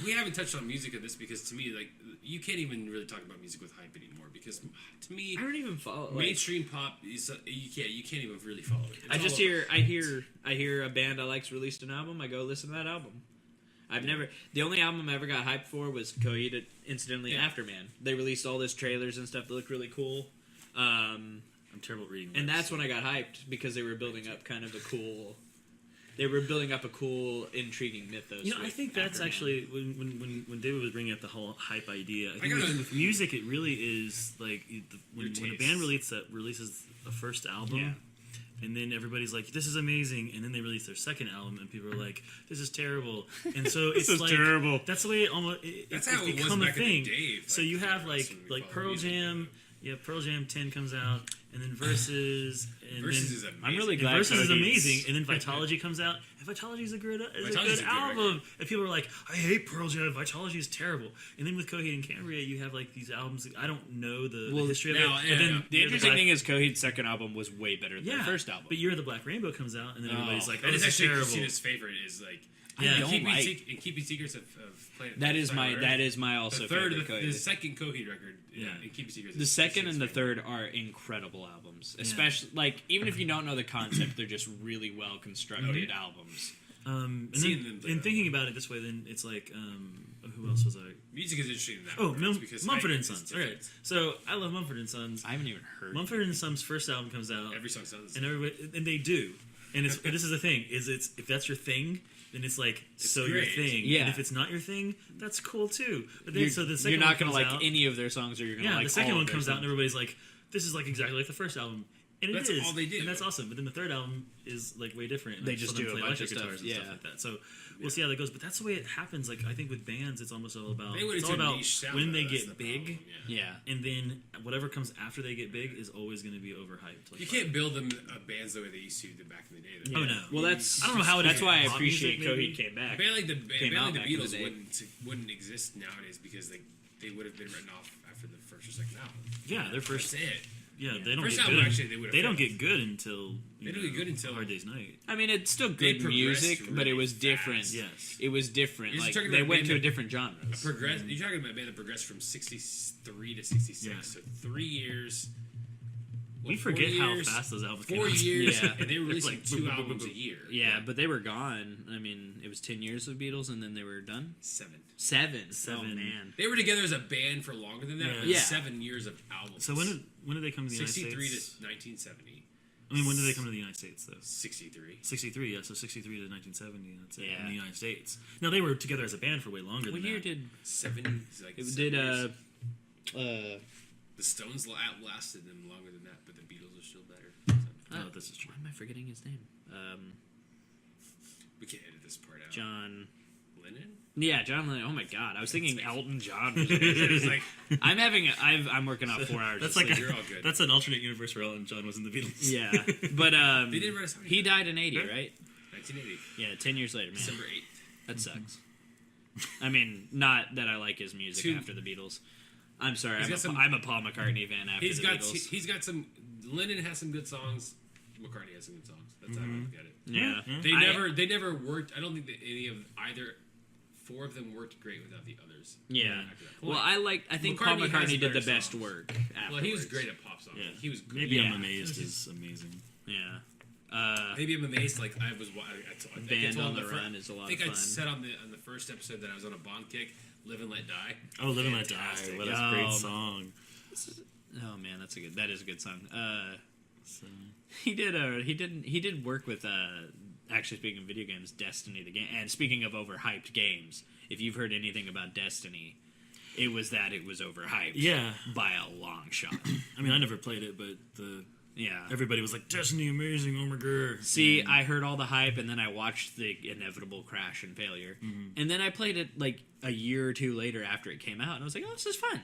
B: we haven't touched on music of this because to me, like, you can't even really talk about music with hype anymore because to me,
C: I don't even follow
B: mainstream pop. You can't even really follow it.
C: I hear a band I like's released an album. I go listen to that album. The only album I ever got hyped for was Coheed, incidentally Afterman. They released all this trailers and stuff that looked really cool.
D: I'm terrible at reading.
C: And that's when I got hyped because they were building up kind of a cool. They were building up a cool, intriguing mythos.
D: I think that's actually when David was bringing up the whole hype idea. I think with music, it really is like when a band releases a first album, and then everybody's like, "This is amazing," and then they release their second album, and people are like, "This is terrible." And so it's like terrible. That's the way it's
B: how it
D: become
B: was
D: a
B: back in
D: thing.
B: the day,
D: So you have like Pearl Jam. Yeah, Pearl Jam 10 comes out, and then Versus. And
B: Versus
D: then,
B: is amazing.
C: I'm really glad
D: Versus is amazing, and then Vitology comes out, and Vitology is a good album. And people are like, I hate Pearl Jam, Vitology is terrible. And then with Coheed and Cambria, you have like these albums that I don't know the history of it.
C: The interesting thing is Coheed's second album was way better than the first album.
D: But Year of the Black Rainbow comes out, and then everybody's like, oh,
B: and
D: this
B: it's
D: is
B: actually
D: terrible.
B: Christina's favorite is like.
D: Yeah,
B: Keeping Secrets of Planet.
C: That is my also favorite Coheed.
B: The second Coheed record. And Keeping Secrets.
C: The second and the third are incredible albums. Especially like even if you don't know the concept, they're just really well constructed albums.
D: And thinking about it this way, then it's like, who else was I?
B: Music is interesting in that.
D: Because Mumford & Sons. All right, so I love Mumford & Sons.
C: I haven't even heard.
D: Mumford & Sons' first album comes out.
B: Every song sounds the
D: same. And they do. And this is the thing: if that's your thing, then it's like your thing.
C: Yeah.
D: And if it's not your thing, that's cool too. But then the second
C: you're not
D: going to
C: like any of their songs, or you're going to like
D: the second
C: all
D: one comes out, and everybody's like, "This is like exactly like the first album." And
B: that's all they do,
D: and that's awesome. But then the third album is like way different.
C: They just do
D: play
C: a bunch of
D: guitars
C: stuff,
D: and stuff like that. So we'll see how that goes. But that's the way it happens. Like I think with bands, it's almost all about when they get big.
C: Yeah.
D: And then whatever comes after they get big is always going to be overhyped. Like,
B: you can't build them bands the way they used to back in the day.
D: Oh no.
C: Well, that's
D: I don't know how
C: that's why I appreciate Coheed came back.
B: A band like the Beatles wouldn't exist nowadays because they would have been written off after the first or second album.
D: Yeah, their first.
B: That's it.
D: Yeah, they don't
B: first
D: get
B: album,
D: good.
B: actually,
D: they don't get good until
B: Hard
D: Day's Night.
C: I mean, it's still good music,
B: really
C: but it was different.
B: Fast.
D: Yes,
C: it was different.
B: You're
C: like
B: they
C: went to a different genre.
B: You're talking about a band that progressed from 63 to 66, so 3 years.
D: We forget how fast those albums came out.
B: 4 years, and they were releasing like 2 albums a year.
C: Yeah, but they were gone. I mean, it was 10 years of Beatles, and then they were done?
B: 7.
C: Oh, man.
B: They were together as a band for longer than that, but 7 years of albums.
D: So when did they come to the United States?
B: 63 to 1970.
D: I mean, when did they come to the United States, though?
B: 63.
D: 63, yeah, so 63 to 1970, that's it, in the United States. Now, they were together as a band for way longer than that.
C: What year did...
B: 7, like
C: it
B: 7
C: did,
B: years. The Stones outlasted them longer than that, but the Beatles are still better.
D: Oh, this is true.
C: Why am I forgetting his name?
B: We can't edit this part out.
C: John
B: Lennon?
C: Yeah, John Lennon. Oh my God, I was thinking Elton John. I'm working out 4 hours.
D: That's
C: like
B: you're all good.
D: That's an alternate universe where Elton John was in the Beatles.
C: Yeah, but
B: they did write a song.
C: He died in 80, right?
B: 1980.
C: Yeah, 10 years later, man.
B: December 8th.
C: That sucks. I mean, not that I like his music after the Beatles. I'm sorry, I'm a Paul McCartney fan after the Beatles.
B: He's got some. Lennon has some good songs. McCartney has some good songs. That's how I look at it.
C: Yeah,
B: They never worked. I don't think that any of either 4 of them worked great without the others.
C: Yeah. Well, I think Paul McCartney did the best work. Afterwards.
B: Well, he was great at pop songs. Yeah. He was great.
D: Maybe I'm Amazed is amazing.
C: Yeah.
B: Maybe I'm Amazed. Like I was.
C: Band on the Run is a lot of fun.
B: I think I said on the first episode that I was on a Bond kick. Live and Let Die.
D: Oh, Live and Let Die. What a great song.
C: Oh man, that is a good song. He did work with actually speaking of video games, Destiny the game. And speaking of overhyped games, if you've heard anything about Destiny, it was overhyped.
D: Yeah,
C: by a long shot.
D: I mean, I never played it, but everybody was like, Destiny amazing, oh my god.
C: See, I heard all the hype, and then I watched the inevitable crash and failure. And then I played it like a year or 2 later after it came out, and I was like, oh, this is fun.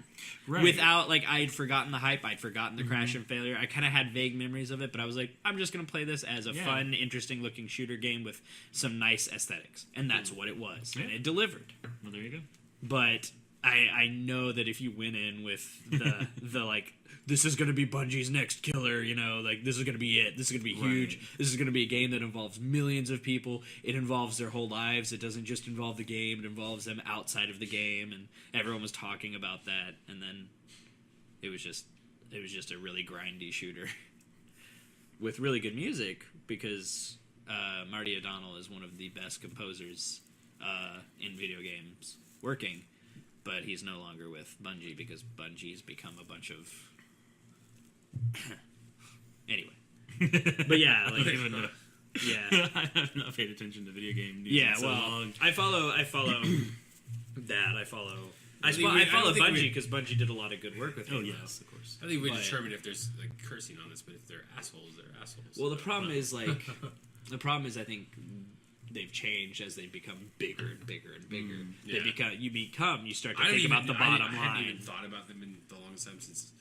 C: Right. Without, like, I'd forgotten the hype, I'd forgotten the crash and failure. I kind of had vague memories of it, but I was like, I'm just going to play this as a fun, interesting-looking shooter game with some nice aesthetics. And that's what it was. Yeah. And it delivered.
D: Well, there you go.
C: But I know that if you went in with the like, this is going to be Bungie's next killer, like this is going to be it. This is going to be huge. Right. This is going to be a game that involves millions of people. It involves their whole lives. It doesn't just involve the game. It involves them outside of the game, and everyone was talking about that. And then it was just a really grindy shooter with really good music because Marty O'Donnell is one of the best composers in video games working. But he's no longer with Bungie because Bungie's become a bunch of... Anyway. But yeah, like... Yeah.
D: I've not paid attention to video game news
C: in
D: so long.
C: I follow that. I follow Bungie because Bungie did a lot of good work with Halo.
D: Oh, yes, of course.
B: I think we determine if there's like cursing on this, but if they're assholes, they're assholes.
C: Well, the problem is like... The problem is I think... They've changed as they become bigger and bigger and bigger. You start to think about the bottom line.
B: I hadn't even thought about them in the longest time since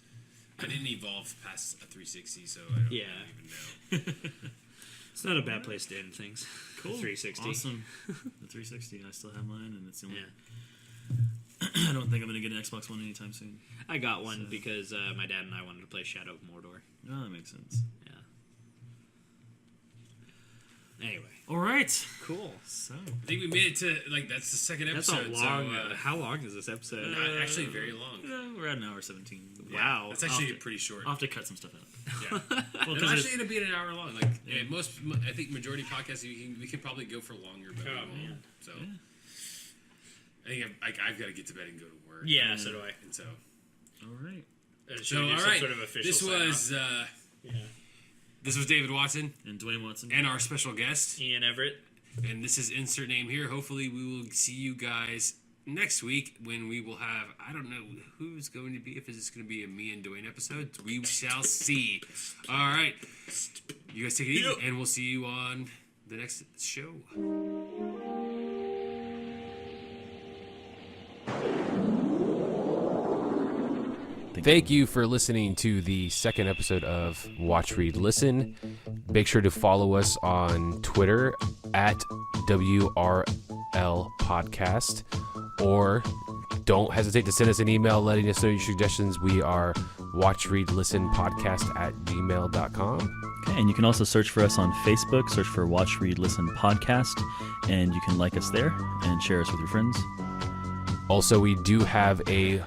B: I didn't evolve past a 360, so I don't even know.
C: It's not a bad place to end things.
D: Cool.
C: 360.
D: Awesome. The 360, I still have mine, and it's the only... I don't think I'm going to get an Xbox One anytime soon.
C: I got one because my dad and I wanted to play Shadow of Mordor.
D: Oh, that makes sense.
C: Yeah. Anyway.
D: All right.
C: Cool.
D: So
B: I think we made it to that's the second episode.
C: That's a long. How long is this episode?
B: Actually, very long.
D: We're at an hour 17.
C: Wow,
B: that's actually pretty short.
D: I'll have to cut some stuff out.
B: Yeah, well, it's actually going to be an hour long. Like I think majority podcasts we can probably go for longer. But man. So I think I've got to get to bed and go to work.
C: Yeah, so do I.
B: And so
D: all right.
B: So all right. Sort of official This was David Watson
D: and Duane Watson
B: and our special guest
C: Ian Everett.
B: And this is insert name here. Hopefully we will see you guys next week when we will have, I don't know who's going to be, if it's going to be a me and Duane episode. We shall see. All right. You guys take it easy, and we'll see you on the next show. Thank you for listening to the second episode of Watch, Read, Listen. Make sure to follow us on Twitter at WRL Podcast, or don't hesitate to send us an email letting us know your suggestions. We are watchreadlistenpodcast@gmail.com.
D: Okay, and you can also search for us on Facebook. Search for Watch, Read, Listen Podcast, and you can like us there and share us with your friends.
B: Also, we do have a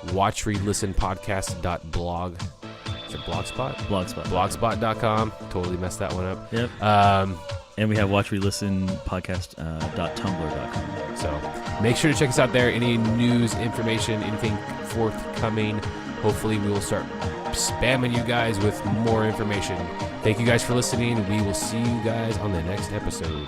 B: watchreadlistenpodcast.blog. Is it Blogspot? Blogspot.com. Totally messed that one up.
D: Yep. And we have watchreadlistenpodcast.tumblr.com.
B: So make sure to check us out there. Any news, information, anything forthcoming. Hopefully we will start spamming you guys with more information. Thank you guys for listening. We will see you guys on the next episode.